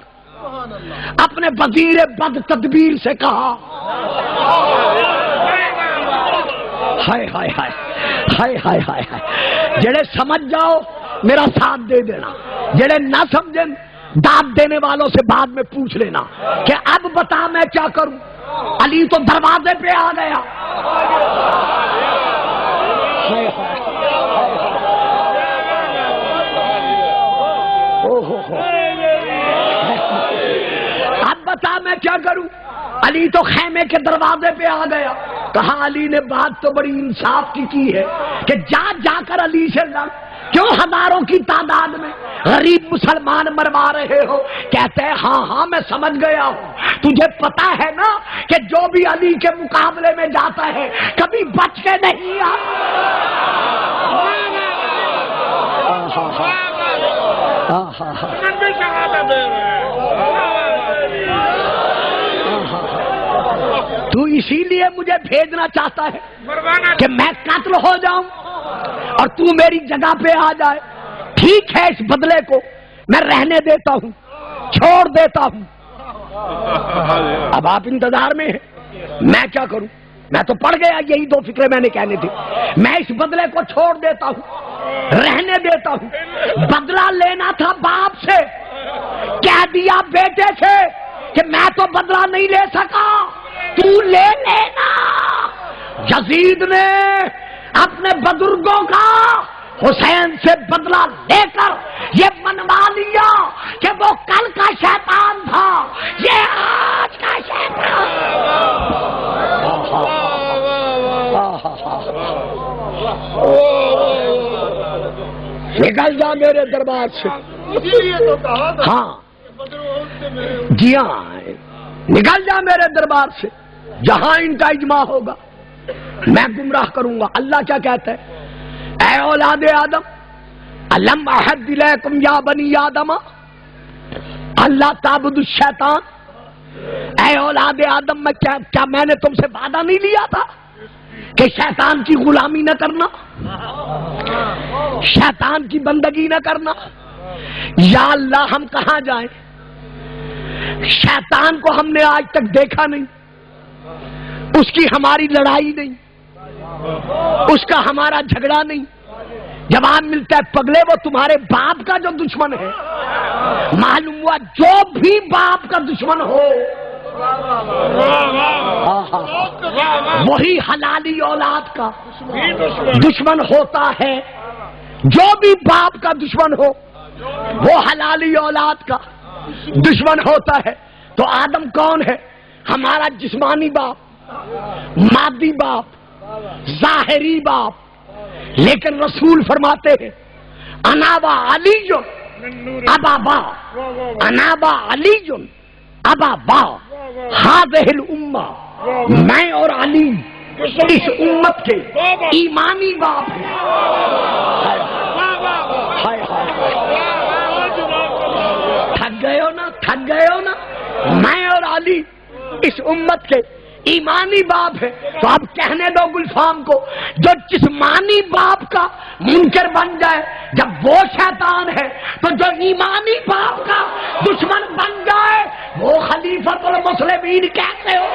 Speaker 1: اپنے وزیر بد تدبیر سے کہا، ہائے ہائے ہائے ہائے ہائے ہائے ہائے، جڑے سمجھ جاؤ میرا ساتھ دے دینا، جڑے نہ سمجھیں داد دینے والوں سے بعد میں پوچھ لینا کہ اب بتا میں کیا کروں۔ علی تو دروازے پہ آ گیا۔ ہائے ہائے، اب بتا میں کیا کروں۔ علی تو خیمے کے دروازے پہ آ گیا۔ کہا علی نے بات تو بڑی انصاف کی ہے کہ جا کر علی سے لڑ، کیوں ہزاروں کی تعداد میں غریب مسلمان مروا رہے ہو؟ کہتے ہیں ہاں میں سمجھ گیا ہوں، تجھے پتا ہے نا کہ جو بھی علی کے مقابلے میں جاتا ہے کبھی بچ کے نہیں تو اسی لیے مجھے بھیجنا چاہتا ہے کہ میں قتل ہو جاؤں اور تو میری جگہ پہ آ جائے۔ ٹھیک ہے، اس بدلے کو میں رہنے دیتا ہوں، چھوڑ دیتا ہوں۔ اب آپ انتظار میں ہیں، میں کیا کروں؟ میں تو پڑ گیا، یہی دو فکریں میں نے کہنے تھی۔ میں اس بدلے کو چھوڑ دیتا ہوں، رہنے دیتا ہوں۔ بدلہ لینا تھا باپ سے، کہہ دیا بیٹے سے کہ میں تو بدلہ نہیں لے سکا، تو لے لینا۔ یزید نے اپنے بزرگوں کا حسین سے بدلہ لے کر یہ منوا لیا کہ وہ کل کا شیطان تھا، یہ آج کا شیطان۔ نکل جا میرے دربار سے۔ ہاں جی ہاں، نکل جا میرے دربار سے، جہاں ان کا اجماع ہوگا میں گمراہ کروں گا۔ اللہ کیا کہتا ہے؟ اے اولاد آدم، الم اعہد الیکم یا بنی آدم اللہ تعبدوا الشیطان۔ اے اولاد آدم، کیا میں نے تم سے وعدہ نہیں لیا تھا کہ شیطان کی غلامی نہ کرنا، شیطان کی بندگی نہ کرنا۔ یا اللہ ہم کہاں جائیں؟ شیطان کو ہم نے آج تک دیکھا نہیں، اس کی ہماری لڑائی نہیں، اس کا ہمارا جھگڑا نہیں۔ جواب ملتا ہے پگلے وہ تمہارے باپ کا جو دشمن ہے، معلوم ہوا جو بھی باپ کا دشمن ہو وہی حلالی اولاد کا دشمن ہوتا ہے۔ جو بھی باپ کا دشمن ہو وہ حلالی اولاد کا دشمن ہوتا ہے۔ تو آدم کون ہے؟ ہمارا جسمانی باپ، مادی باپ، ظاہری باپ، لیکن رسول فرماتے ہیں انابا علی ابا با، انابا علی ابا با ہذہ الامہ، میں اور علی اس امت کے ایمانی باپ ہیں۔ تھک گئے ہو نا، تھک گئے ہو نا؟ میں اور علی اس امت کے ایمانی باپ ہے۔ تو اب کہنے دو گلفام کو، جو جسمانی باپ کا منکر بن جائے جب وہ شیطان ہے، تو جو ایمانی باپ کا دشمن بن جائے وہ خلیفۃ المسلمین کیسے ہو؟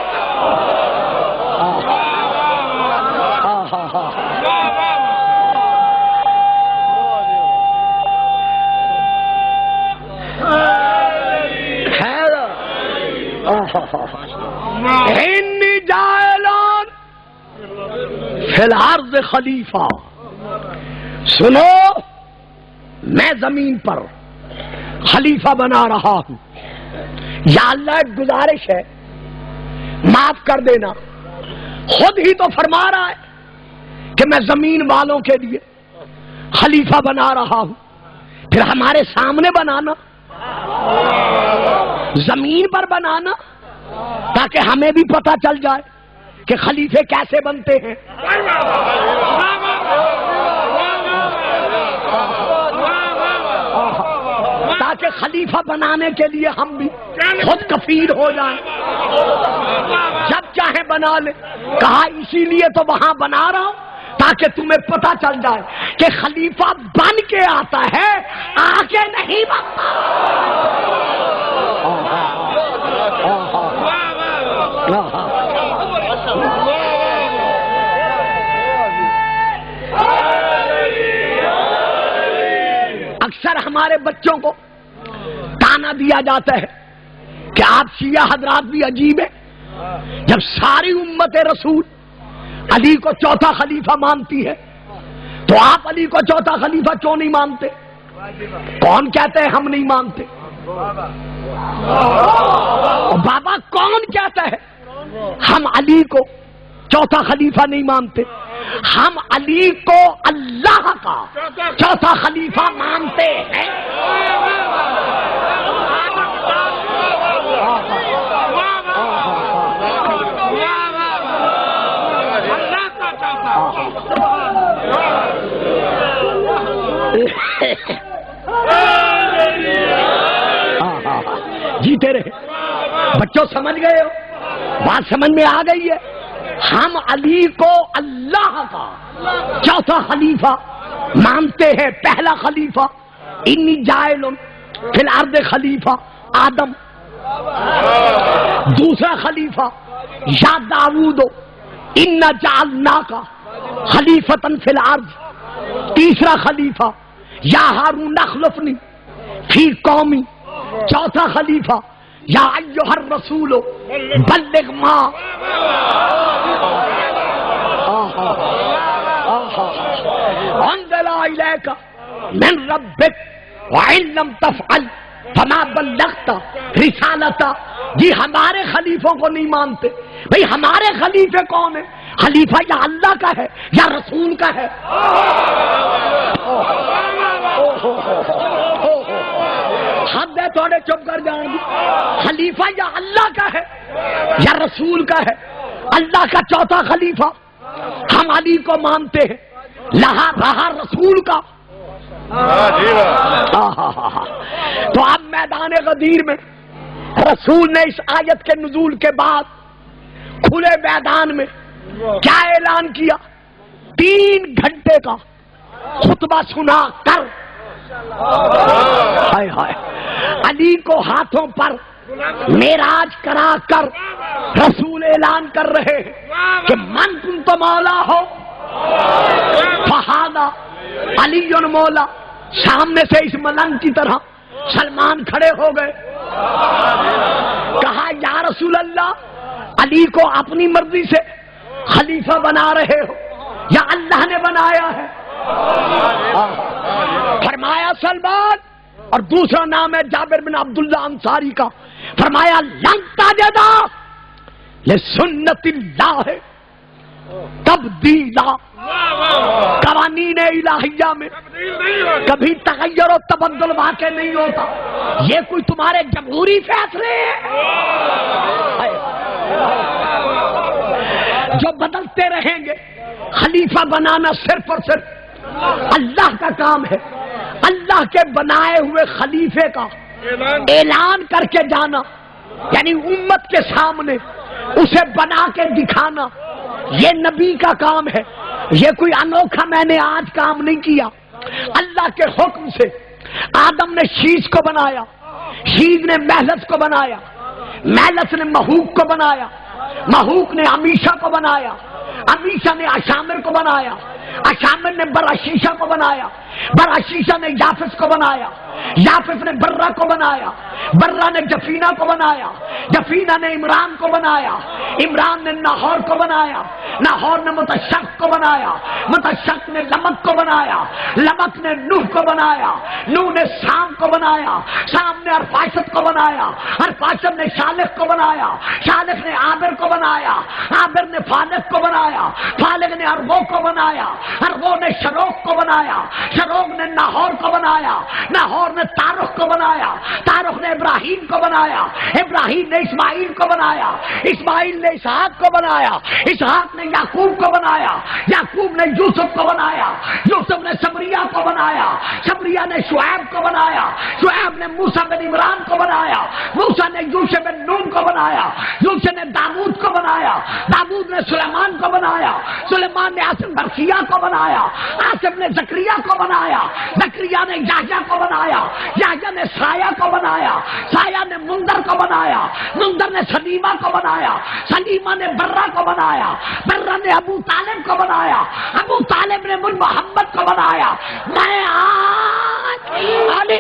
Speaker 1: انی جاعلون فی الارض خلیفہ، سنو میں زمین پر خلیفہ بنا رہا ہوں۔ یا اللہ ایک گزارش ہے، معاف کر دینا، خود ہی تو فرما رہا ہے کہ میں زمین والوں کے لیے خلیفہ بنا رہا ہوں، پھر ہمارے سامنے بنانا، زمین پر بنانا، تاکہ ہمیں بھی پتہ چل جائے کہ خلیفے کیسے بنتے ہیں۔ تاکہ خلیفہ بنانے کے لیے ہم بھی خود کفیل ہو جائیں، جب چاہے بنا لے۔ کہا اسی لیے تو وہاں بنا رہا ہوں تاکہ تمہیں پتہ چل جائے کہ خلیفہ بن کے آتا ہے، آ کے نہیں بنتا۔ اکثر ہمارے بچوں کو تانا دیا جاتا ہے کہ آپ شیعہ حضرات بھی عجیب ہیں، جب ساری امت رسول علی کو چوتھا خلیفہ مانتی ہے تو آپ علی کو چوتھا خلیفہ کیوں نہیں مانتے؟ کون کہتے ہیں ہم نہیں مانتے؟ بابا کون کہتا ہے ہم علی کو چوتھا خلیفہ نہیں مانتے؟ ہم علی کو اللہ کا چوتھا خلیفہ مانتے ہیں۔ جیتے رہے بچوں، سمجھ گئے ہو؟ بات سمجھ میں آ گئی ہے؟ ہم علی کو اللہ کا چوتھا خلیفہ مانتے ہیں، پہلا خلیفہ انی جاعل فی الارض خلیفہ آدم، دوسرا خلیفہ یا داؤد انا جعلناک خلیفۃ فی الارض، تیسرا خلیفہ یا ہارون اخلفنی فی قومی، چوتھا خلیفہ یا ایھا الرسول بلغ ما انزل الیک من ربک وان لم تفعل فما بلغت رسالتہ۔ جی ہمارے خلیفوں کو نہیں مانتے۔ بھئی ہمارے خلیفے کون ہیں؟ خلیفہ یا اللہ کا ہے یا رسول کا ہے؟ حد ہے تھوڑے، چپ کر جائیں گے۔ خلیفہ یا اللہ کا ہے یا رسول کا ہے؟ اللہ کا چوتھا خلیفہ ہم علی کو مانتے ہیں، رہا رسول کا۔ تو اب میدان غدیر میں رسول نے اس آیت کے نزول کے بعد کھلے میدان میں کیا اعلان کیا؟ 3 گھنٹے کا خطبہ سنا کر ہائے ہائے علی کو ہاتھوں پر معراج کرا کر رسول اعلان کر رہے ہیں کہ من کنت مولا ہو فہذا علی مولا. سامنے سے اس ملنگ کی طرح سلمان کھڑے ہو گئے. کہا یا رسول اللہ علی کو اپنی مرضی سے خلیفہ بنا رہے ہو یا اللہ نے بنایا ہے؟ فرمایا سلمان، اور دوسرا نام ہے جابر بن عبداللہ انصاری کا، فرمایا لن تجدا لسنت اللہ تبدیلا. قوانین الہیہ میں کبھی تغیر و تبدل واقع نہیں ہوتا. یہ کوئی تمہارے جمہوری فیصلے ہیں جو بدلتے رہیں گے. خلیفہ بنانا صرف اور صرف اللہ کا کام ہے. اللہ کے بنائے ہوئے خلیفے کا اعلان کر کے جانا، یعنی امت کے سامنے اسے بنا کے دکھانا، یہ نبی کا کام ہے. یہ کوئی انوکھا میں نے آج کام نہیں کیا. اللہ کے حکم سے آدم نے شیش کو بنایا، شیش نے مہلس کو بنایا، مہلس نے محوق کو بنایا، محوق نے امیشہ کو بنایا، امیشہ نے اشامر کو بنایا، اشامر نے براشیشہ کو بنایا، براشیشہ نے یافس کو بنایا، یافس نے برہ کو بنایا، برہ نے جفینہ کو بنایا، جفینہ نے عمران کو بنایا، عمران نے ناہور کو بنایا، ناہور نے متشق کو بنایا، متشق نے لمک کو بنایا، لمک نے نوح کو بنایا، نوح نے سام کو بنایا، سام نے ارفاشت کو بنایا، ارفاشت نے شالخ کو بنایا، شالخ نے عابر کو بنایا، عابر نے فالق کو بنایا، فالق نے ارغو کو بنایا، ارغو نے شروق کو بنایا، شروق نے ناہور کو بنایا، ناہور نے تارخ کو بنایا، تارخ نے ابراہیم کو بنایا، ابراہیم نے اسماعیل کو بنایا، اسماعیل نے اسحاق کو بنایا، اسحاق نے یعقوب کو بنایا، یعقوب نے یوسف کو بنایا، یوسف نے سمریہ کو بنایا، سمریہ نے شعیب کو بنایا، شعیب نے موسیٰ بن عمران کو بنایا، موسیٰ نے یوشع بن نون کو بنایا، یوشع نے داؤد کو بنایا، داؤد نے سلیمان کو بنایا، سلیمان نے عاصم برقیہ کو بنایا، عاصم نے زکریا کو بنایا، زکریا نے یحییٰ کو بنایا، یحییٰ نے سایہ کو بنایا، سایہ نے منذر کو بنایا، منذر نے سلیمہ کو بنایا، سلیمہ نے برہ کو بنایا، برہ نے ابو طالب کو بنایا، ابو طالب نے من محمد کو بنایا. میں آج علی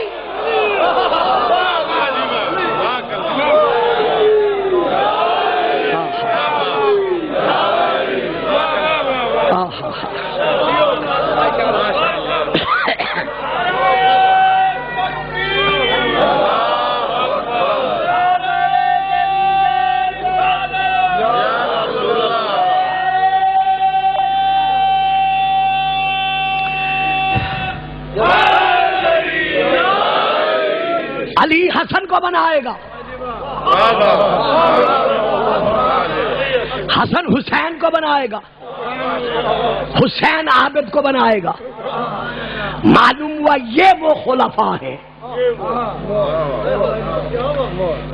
Speaker 1: علی حسن کو بنائے گا، حسن حسین کو بنائے گا، حسین عابد کو بنائے گا. معلوم ہوا یہ وہ خلفاء ہیں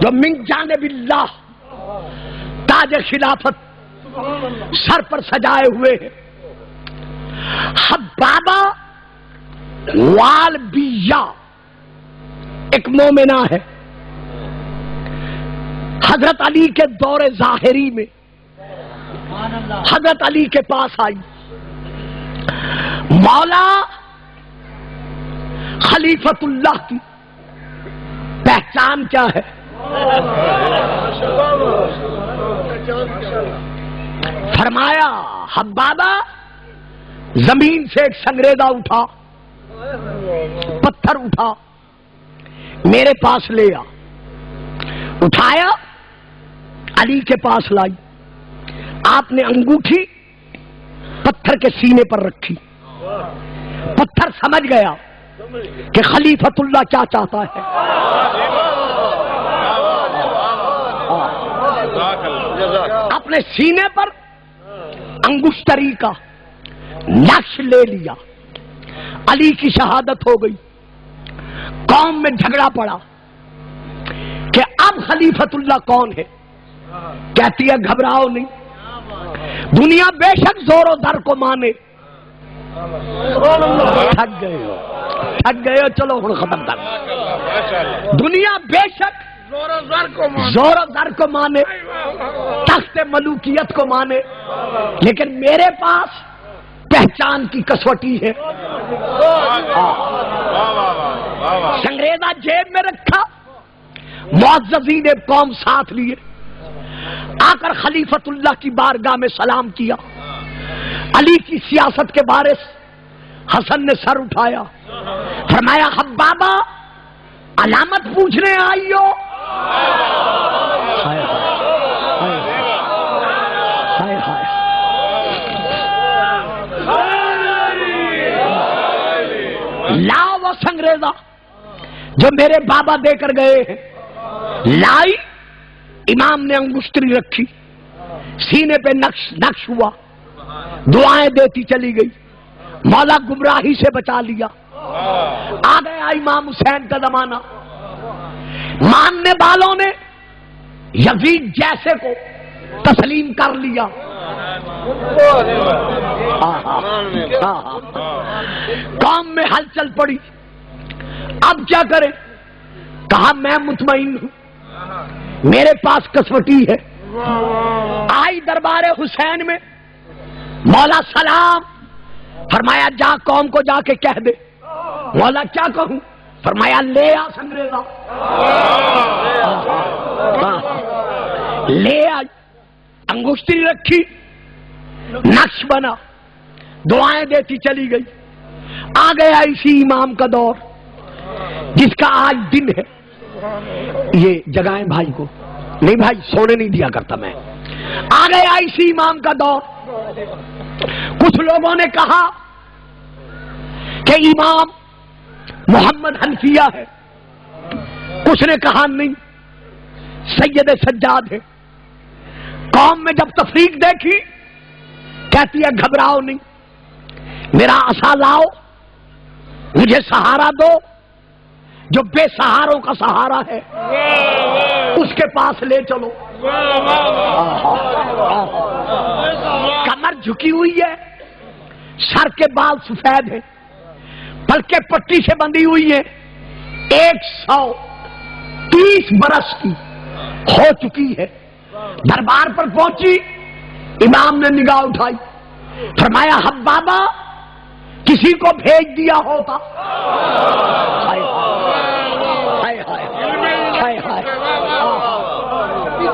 Speaker 1: جو من جانب اللہ تاج خلافت سر پر سجائے ہوئے ہیں. حبابہ والبیہ ایک مومنہ ہے. حضرت علی کے دور ظاہری میں حضرت علی کے پاس آئی، مولا خلیفت اللہ کی پہچان کیا ہے؟ فرمایا حبابہ زمین سے ایک سنگریزہ اٹھا، پتھر اٹھا، میرے پاس لے آ. اٹھایا، علی کے پاس لائی. آپ نے انگوٹھی پتھر کے سینے پر رکھی. پتھر سمجھ گیا کہ خلیفت اللہ کیا چاہتا ہے. اپنے سینے پر انگشتری کا نقش لے لیا. علی کی شہادت ہو گئی. قوم میں جھگڑا پڑا کہ اب خلیفت اللہ کون ہے. کہتی ہے گھبراؤ نہیں، دنیا بے شک زور و در کو مانے. تھک گئے ہو چلو ہن ختم کر. دنیا بے شک زور و در کو مانے, تخت ملوکیت کو مانے, لیکن میرے پاس پہچان کی کسوٹی ہے. سنگریزہ جیب میں رکھا, معززین قوم ساتھ لیے, آ کر خلیفت اللہ کی بارگاہ میں سلام کیا. علی کی سیاست کے بارے حسن نے سر اٹھایا, فرمایا حبابہ علامت پوچھنے آئی ہو؟ لاؤ وہ سنگریزہ جو میرے بابا دے کر گئے ہیں. لائی. امام نے انگشتری رکھی, سینے پہ نقش ہوا, دعائیں دیتی چلی گئی. مولا گمراہی سے بچا لیا. آ گیا امام حسین کا زمانہ. ماننے والوں نے یزید جیسے کو تسلیم کر لیا. قوم میں ہلچل پڑی. اب کیا کریں؟ کہا میں مطمئن ہوں, میرے پاس کسوٹی ہے. آئی دربار حسین میں, مولا سلام. فرمایا جا قوم کو جا کے کہہ دے. مولا کیا کہوں؟ فرمایا لے آ سنگریزہ. لے آئی, انگشتری رکھی, نقش بنا, دعائیں دیتی چلی گئی. آ گیا اسی امام کا دور جس کا آج دن ہے. یہ جگائیں بھائی کو, نہیں بھائی سونے نہیں دیا کرتا میں. آ گیا اسی امام کا دور. کچھ لوگوں نے کہا کہ امام محمد حنفیہ ہے, کچھ نے کہا نہیں سید سجاد ہے. قوم میں جب تفریق دیکھی کہتی ہے گھبراؤ نہیں, میرا عصا لاؤ, مجھے سہارا دو. جو بے سہاروں کا سہارا ہے اس کے پاس لے چلو. کمر جھکی ہوئی ہے, سر کے بال سفید ہیں, پلکیں پٹی سے بندھی ہوئی ہیں. 130 برس کی ہو چکی ہے. دربار پر پہنچی, امام نے نگاہ اٹھائی, فرمایا حبابہ کسی کو بھیج دیا ہوتا.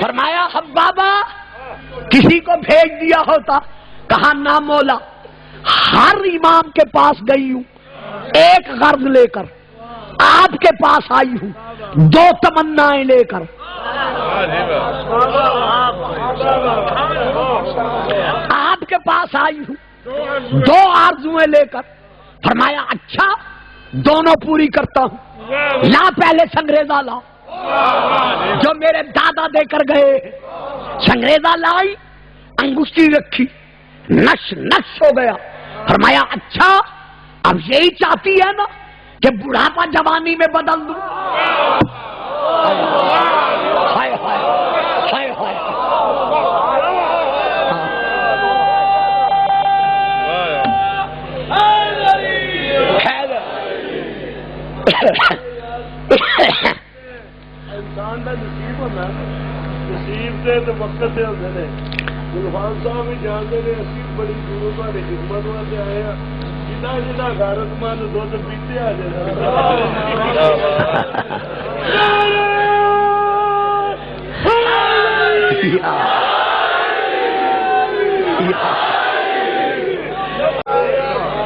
Speaker 1: فرمایا حبابہ کسی کو بھیج دیا ہوتا. کہا نہ مولا, ہر امام کے پاس گئی ہوں ایک غرض لے کر, آپ کے پاس آئی ہوں 2 تمنائیں لے کر. آپ کے پاس آئی ہوں 2 آرزویں لے کر. فرمایا اچھا دونوں پوری کرتا ہوں. لا پہلے سنگریزہ لا جو میرے دادا دے کر گئے. سنگریزہ لائی, انگشتی رکھی, نقش ہو گیا. فرمایا اچھا اب یہی چاہتی ہے نا کہ بڑھاپا جوانی میں بدل دوں. ہائے ہائے ہائے ہائے.
Speaker 3: انسان کا نصیب ہونا, نصیب سے تو وقت سے ہوتے ہیں. گلفان صاحب بھی جانتے ہیں اسی بڑی دور پر خدمت والے آئے ہیں. جنا جنا غیرت مند دودھ پیتے آ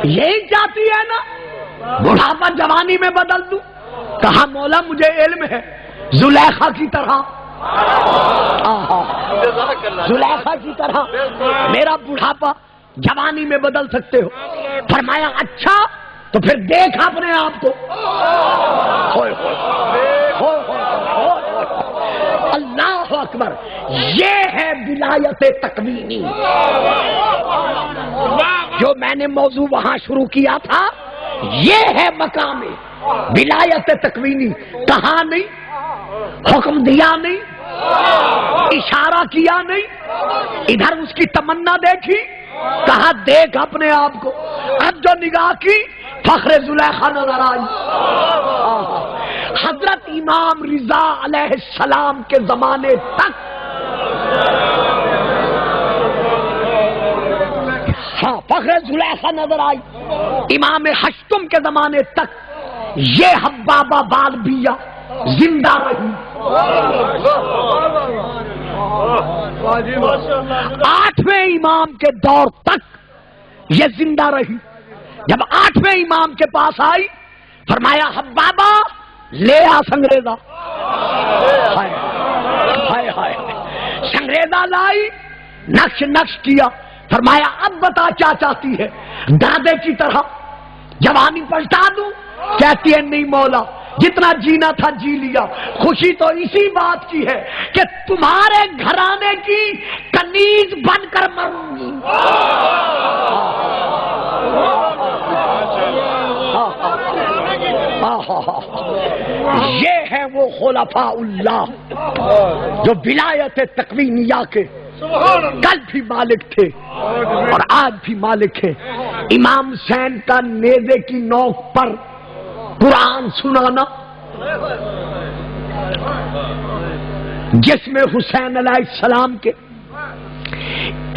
Speaker 1: یہی چاہتی ہے نا بڑھاپا جوانی میں بدل دوں. کہا مولا مجھے علم ہے زلیخا کی طرح, زلیخا کی طرح میرا بڑھاپا جوانی میں بدل سکتے ہو. فرمایا اچھا تو پھر دیکھ اپنے آپ کو. اللہ اکبر. یہ ہے ولایت تکوینی. جو میں نے موضوع وہاں شروع کیا تھا یہ ہے مقام ولایت تکوینی. کہا نہیں, حکم دیا نہیں, اشارہ کیا نہیں، ادھر اس کی تمنا دیکھی، کہا دیکھ اپنے آپ کو، اب جو نگاہ کی فخر زلیخا نظر آئی۔ حضرت امام رضا علیہ السلام کے زمانے تک فخر زلیخا نظر آئی، امام ہشتم کے زمانے تک یہ حبابہ بالبیہ زندہ رہی، 8ویں امام کے دور تک یہ زندہ رہی۔ جب 8ویں امام کے پاس آئی فرمایا حبابہ لے آ سنگریزہ، ہائے ہائے، سنگریزہ لائی، نقش کیا، فرمایا اب بتا کیا چاہتی ہے؟ دادے کی طرح جوانی پلٹا دوں؟ کہتی ہے نہیں مولا، جتنا جینا تھا جی لیا، خوشی تو اسی بات کی ہے کہ تمہارے گھرانے کی کنیز بن کر مروں گی۔ یہ ہے وہ خلفاء اللہ جو ولایت تکوینیہ کے کل بھی مالک تھے اور آج بھی مالک ہیں۔ امام حسین کا نیزے کی نوک پر قرآن سنانا، جس میں حسین علیہ السلام کے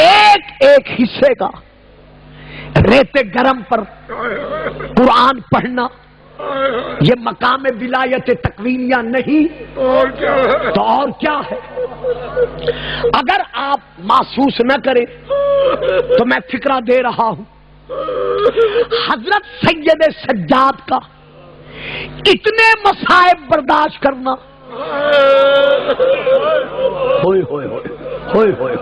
Speaker 1: ایک ایک حصے کا ریتے گرم پر قرآن پڑھنا، یہ مقام ولایت تکوینیہ نہیں تو اور کیا ہے؟ اگر آپ محسوس نہ کریں تو میں فکرہ دے رہا ہوں، حضرت سید سجاد کا اتنے مصائب برداشت کرنا، ہوئے ہوئے ہوئے ہوئے ہوئے،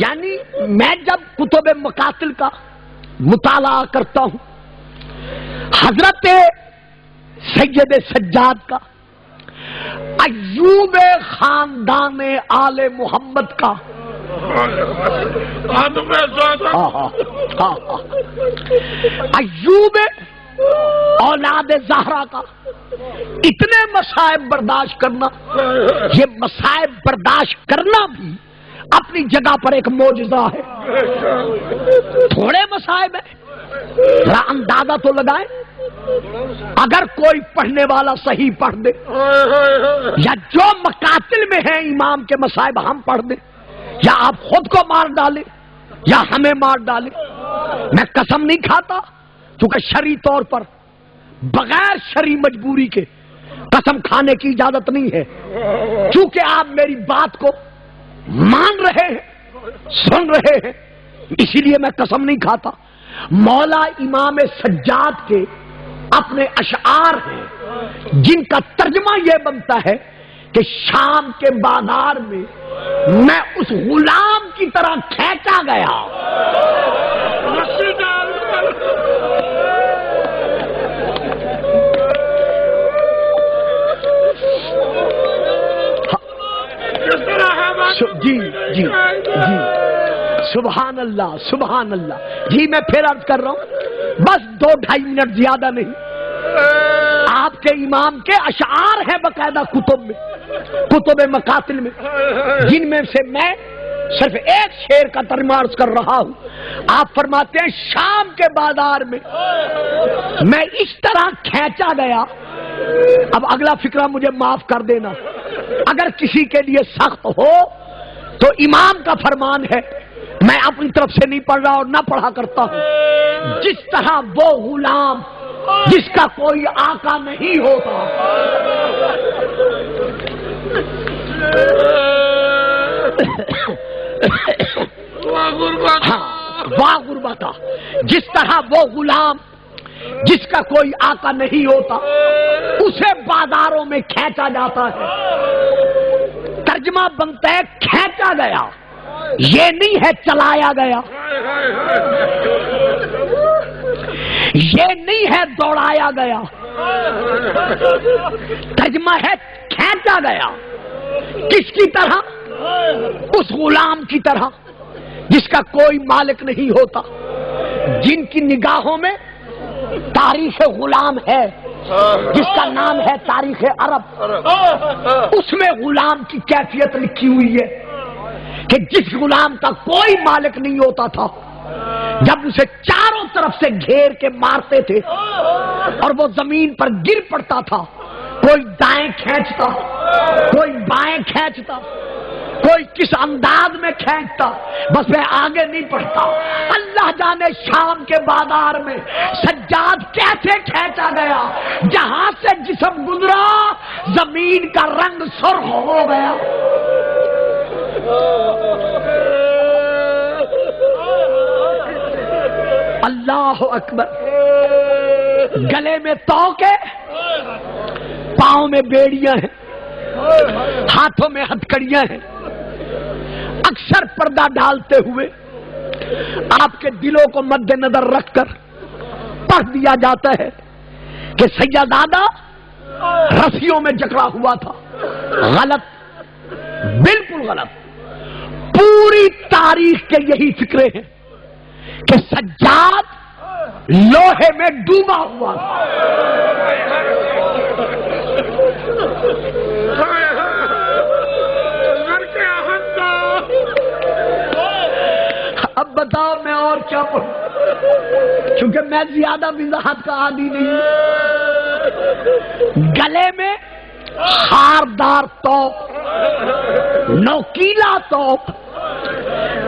Speaker 1: یعنی میں جب کتب مقاتل کا مطالعہ کرتا ہوں، حضرت سید سجاد کا، ایوب خاندان آل محمد کا، ایوب اولاد زہرا کا اتنے مصائب برداشت کرنا، یہ مصائب برداشت کرنا بھی اپنی جگہ پر ایک معجزہ ہے۔ تھوڑے مصائب ہیں، ذرا اندازہ تو لگائیں، اگر کوئی پڑھنے والا صحیح پڑھ دے یا جو مقاتل میں ہیں امام کے مصائب ہم پڑھ دیں، یا آپ خود کو مار ڈالیں یا ہمیں مار ڈالیں، میں قسم نہیں کھاتا کیونکہ شرعی طور پر بغیر شرعی مجبوری کے قسم کھانے کی اجازت نہیں ہے، چونکہ آپ میری بات کو مان رہے ہیں، سن رہے ہیں، اسی لیے میں قسم نہیں کھاتا۔ مولا امام سجاد کے اپنے اشعار ہیں جن کا ترجمہ یہ بنتا ہے کہ شام کے بازار میں میں اس غلام کی طرح کھینچا گیا، جی جی جی، سبحان اللہ سبحان اللہ، جی میں پھر عرض کر رہا ہوں، بس 2-2.5 منٹ زیادہ نہیں، آپ کے امام کے اشعار ہیں باقاعدہ کتب مقاتل میں، جن میں سے میں صرف ایک شعر کا ترجمہ عرض کر رہا ہوں۔ آپ فرماتے ہیں شام کے بازار میں میں اس طرح کھینچا گیا۔ اب اگلا فقرہ مجھے معاف کر دینا، اگر کسی کے لیے سخت ہو تو امام کا فرمان ہے، میں اپنی طرف سے نہیں پڑھ رہا اور نہ پڑھا کرتا ہوں، جس طرح وہ غلام جس کا کوئی آقا نہیں ہوتا، واہ غربتا، جس طرح وہ غلام جس کا کوئی آقا نہیں ہوتا اسے بازاروں میں کھینچا جاتا ہے۔ ترجمہ بنتا ہے کھینچا گیا، یہ نہیں ہے چلایا گیا، یہ نہیں ہے دوڑایا گیا، ترجمہ ہے کھینچا گیا۔ کس کی طرح؟ اس غلام کی طرح جس کا کوئی مالک نہیں ہوتا، جن کی نگاہوں میں تاریخ غلام ہے جس کا نام ہے تاریخ عرب، اس میں غلام کی کیفیت لکھی ہوئی ہے کہ جس غلام کا کوئی مالک نہیں ہوتا تھا، جب اسے چاروں طرف سے گھیر کے مارتے تھے اور وہ زمین پر گر پڑتا تھا، کوئی دائیں کھینچتا، کوئی بائیں کھینچتا، کوئی کس انداز میں کھینچتا، بس میں آگے نہیں پڑھتا۔ اللہ جانے شام کے بازار میں سجاد کیسے کھینچا گیا، جہاں سے جسم گزرا زمین کا رنگ سرخ ہو گیا۔ اللہ اکبر۔ گلے میں توکے، پاؤں میں بیڑیاں ہیں، ہاتھوں میں ہتھکڑیاں ہیں۔ اکثر پردہ ڈالتے ہوئے آپ کے دلوں کو مد نظر رکھ کر پڑھ دیا جاتا ہے کہ سیدادہ رسیوں میں جکڑا ہوا تھا۔ غلط، بالکل غلط۔ پوری تاریخ کے یہی فکرے ہیں کہ سجاد لوہے میں ڈوبا ہوا تھا۔ اب بتاؤ میں اور کیا پڑھوں، کیونکہ میں زیادہ وضاحت کا عادی نہیں ہوں۔ گلے میں خاردار توپ، نوکیلا توپ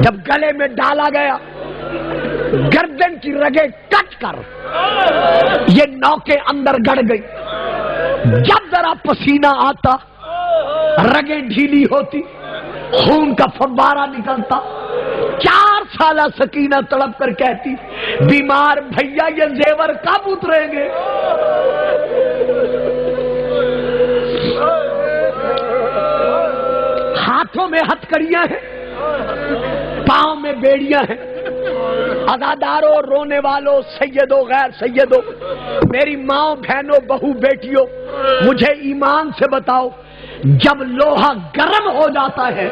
Speaker 1: جب گلے میں ڈالا گیا، گردن کی رگیں کٹ کر یہ نوکیں اندر گڑ گئی۔ جب ذرا پسینہ آتا، رگیں ڈھیلی ہوتی، خون کا فوارہ نکلتا۔ 4 سالہ سکینہ تڑپ کر کہتی، بیمار بھیا یہ زیور کب اتریں گے؟ ہاتھوں میں ہتھکڑیاں ہیں، پاؤں میں بیڑیاں ہیں۔ عزاداروں، رونے والوں، سیدوں، غیر سیدوں، میری ماں، بہنوں، بہو، بیٹیوں، مجھے ایمان سے بتاؤ، جب لوہا گرم ہو جاتا ہے،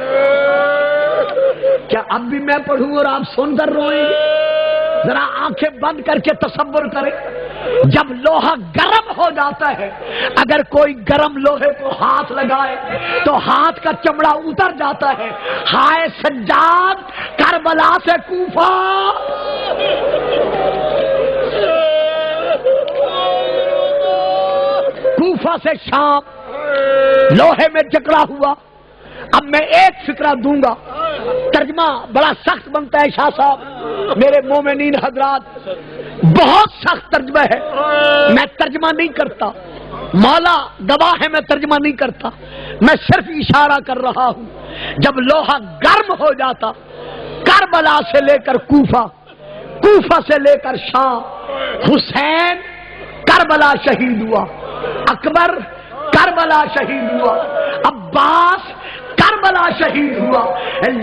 Speaker 1: کیا اب بھی میں پڑھوں اور آپ سن کر روئیں گے؟ ذرا آنکھیں بند کر کے تصور کریں، جب لوہا گرم ہو جاتا ہے، اگر کوئی گرم لوہے کو ہاتھ لگائے تو ہاتھ کا چمڑا اتر جاتا ہے۔ ہائے سجاد، کربلا سے کوفہ، کوفہ سے شام، لوہے میں جکڑا ہوا۔ اب میں ایک فکرہ دوں گا، ترجمہ بڑا سخت بنتا ہے شاہ صاحب، میرے مومنین حضرات، بہت سخت ترجمہ ہے، میں ترجمہ نہیں کرتا، مولا گواہ ہے میں ترجمہ نہیں کرتا، میں صرف اشارہ کر رہا ہوں۔ جب لوہا گرم ہو جاتا، کربلا سے لے کر کوفہ، کوفہ سے لے کر شام، حسین کربلا شہید ہوا، اکبر کربلا شہید ہوا، عباس کربلا شہید ہوا،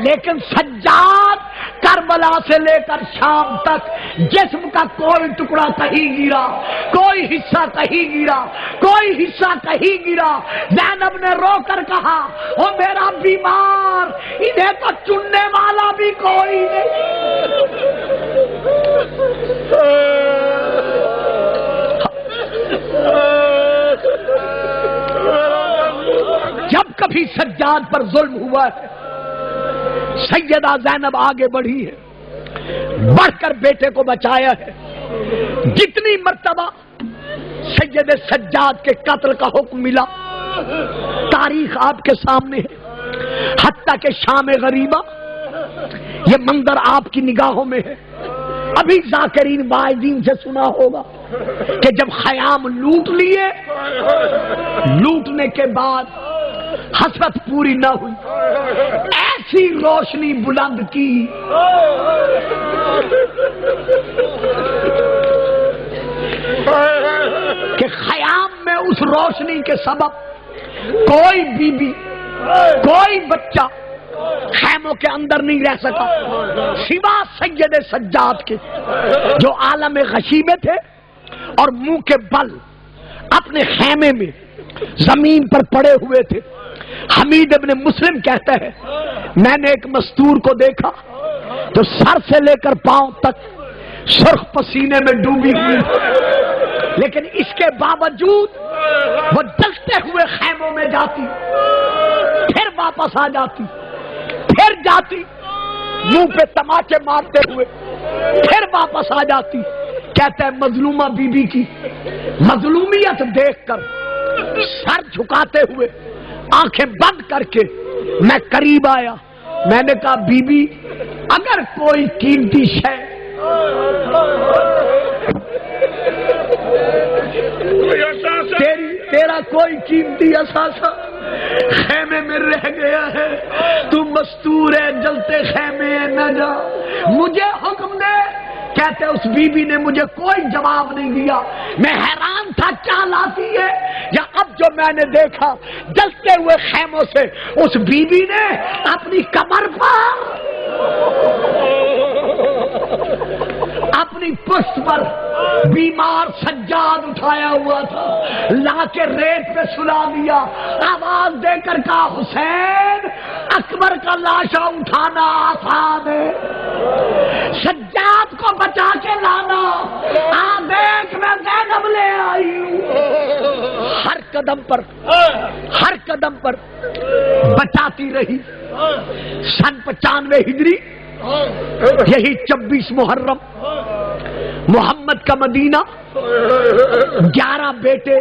Speaker 1: لیکن سجاد کربلا سے لے کر شام تک جسم کا کوئی ٹکڑا کہیں گرا، کوئی حصہ کہیں گرا، کوئی حصہ کہیں گرا۔ زینب نے رو کر کہا، او میرا بیمار، انہیں تو چننے والا بھی کوئی نہیں۔ جب کبھی سجاد پر ظلم ہوا ہے، سیدہ زینب آگے بڑھی ہے، بڑھ کر بیٹے کو بچایا ہے۔ جتنی مرتبہ سید سجاد کے قتل کا حکم ملا، تاریخ آپ کے سامنے ہے، حتیٰ کہ شام غریبہ یہ منظر آپ کی نگاہوں میں ہے۔ ابھی ذاکرین واعظین سے سنا ہوگا کہ جب خیام لوٹ لیے، لوٹنے کے بعد حسرت پوری نہ ہوئی، ایسی روشنی بلند کی کہ خیام میں اس روشنی کے سبب کوئی بی بی، کوئی بچہ خیموں کے اندر نہیں رہ سکا سوا سید سجاد کے، جو عالم غشی میں تھے اور منہ کے بل اپنے خیمے میں زمین پر پڑے ہوئے تھے۔ حمید ابن مسلم کہتا ہے، میں نے ایک مستور کو دیکھا جو سر سے لے کر پاؤں تک سرخ پسینے میں ڈوبی ہوئی، لیکن اس کے باوجود وہ جلتے ہوئے خیموں میں جاتی، پھر واپس آ جاتی، پھر جاتی منہ پہ تماچے مارتے ہوئے، پھر واپس آ جاتی۔ کہتا ہے مظلومہ بی بی کی مظلومیت دیکھ کر سر جھکاتے ہوئے آنکھیں بند کر کے میں قریب آیا، میں نے کہا بی بی اگر کوئی قیمتی شے تیرا کوئی قیمتی اثاثہ خیمے میں رہ گیا ہے، تو مستور ہے، جلتے خیمے نہ جا، مجھے حکم دے۔ کہتے اس بی بی نے مجھے کوئی جواب نہیں دیا، میں حیران تھا کیا لاتی ہے، یا اب جو میں نے دیکھا جلتے ہوئے خیموں سے اس بی بی نے اپنی کمر پر اپنی پشت پر بیمار سجاد اٹھایا ہوا تھا، لا کے ریت پہ سلا دیا، آواز دے کر کہا حسین اکبر کا لاشا اٹھانا آسان ہے، سجاد کو بچا کے لانا دیکھ میں زینب لے آئی ہوں۔ ہر قدم پر بچاتی رہی۔ سن 95 ہجری، یہی 26 محرم، محمد کا مدینہ، 11 بیٹے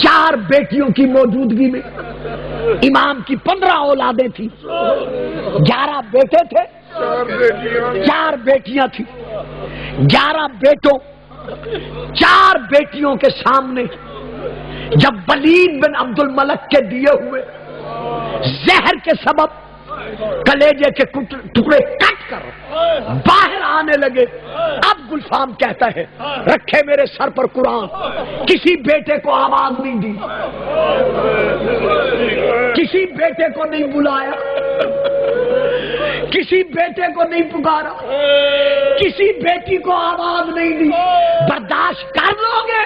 Speaker 1: 4 بیٹیوں کی موجودگی میں، امام کی 15 اولادیں تھیں، 11 بیٹے تھے، 4 بیٹیاں تھیں، 11 بیٹوں 4 بیٹیوں کے سامنے جب ولید بن عبد الملک کے دیے ہوئے زہر کے سبب کلیجے کے ٹکڑے کٹ کر باہر آنے لگے، اب گلفام کہتا ہے رکھے میرے سر پر قرآن، کسی بیٹے کو آواز نہیں دی، کسی بیٹے کو نہیں بلایا، کسی بیٹے کو نہیں پکارا، کسی بیٹی کو آواز نہیں دی۔ برداشت کر لو گے؟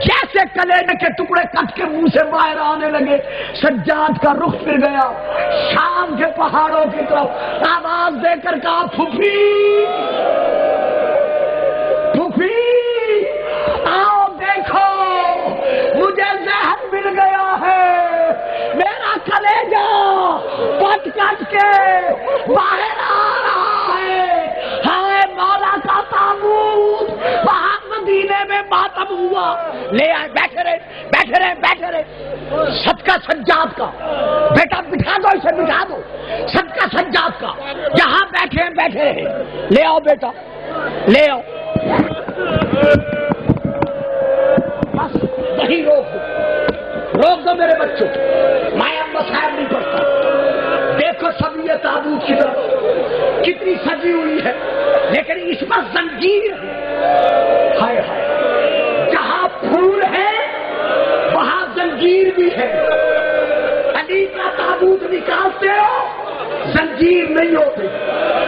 Speaker 1: جیسے کلیجے کے ٹکڑے کٹ کے منہ سے باہر آنے لگے، سجاد کا رخ پھر گیا شام کے پہاڑوں کی طرف، آواز دے کر کہا پھوپھی پھوپھی آؤ دیکھو مجھے زہر مل گیا ہے، میرا کلیجہ کٹ کٹ کے باہر آ رہا ہے، ہائے مولا کا تابوت وہاں مدینے میں ماتم ہوا، لے آئے، بیٹھے رہے صدقہ سجاد کا، بیٹا بٹھا دو اسے، بٹھا دو، صدقہ سجاد کا، جہاں بیٹھے رہے، لے آؤ بیٹا لے آؤ، بس وہی روک دو میرے بچوں، میں اب مسائل نہیں پڑھتا، دیکھو سب یہ تابوت کی طرف کتنی سجی ہوئی ہے، لیکن اس پر زنجیر ہے، ہائے ہائے، جہاں پھول ہے وہاں زنجیر بھی ہے، علی کا تابوت نکالتے ہو زنجیر نہیں ہوتے،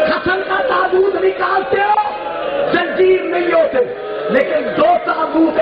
Speaker 1: حسن کا تابوت نکالتے ہو زنجیر نہیں ہوتے، لیکن 2 تابوت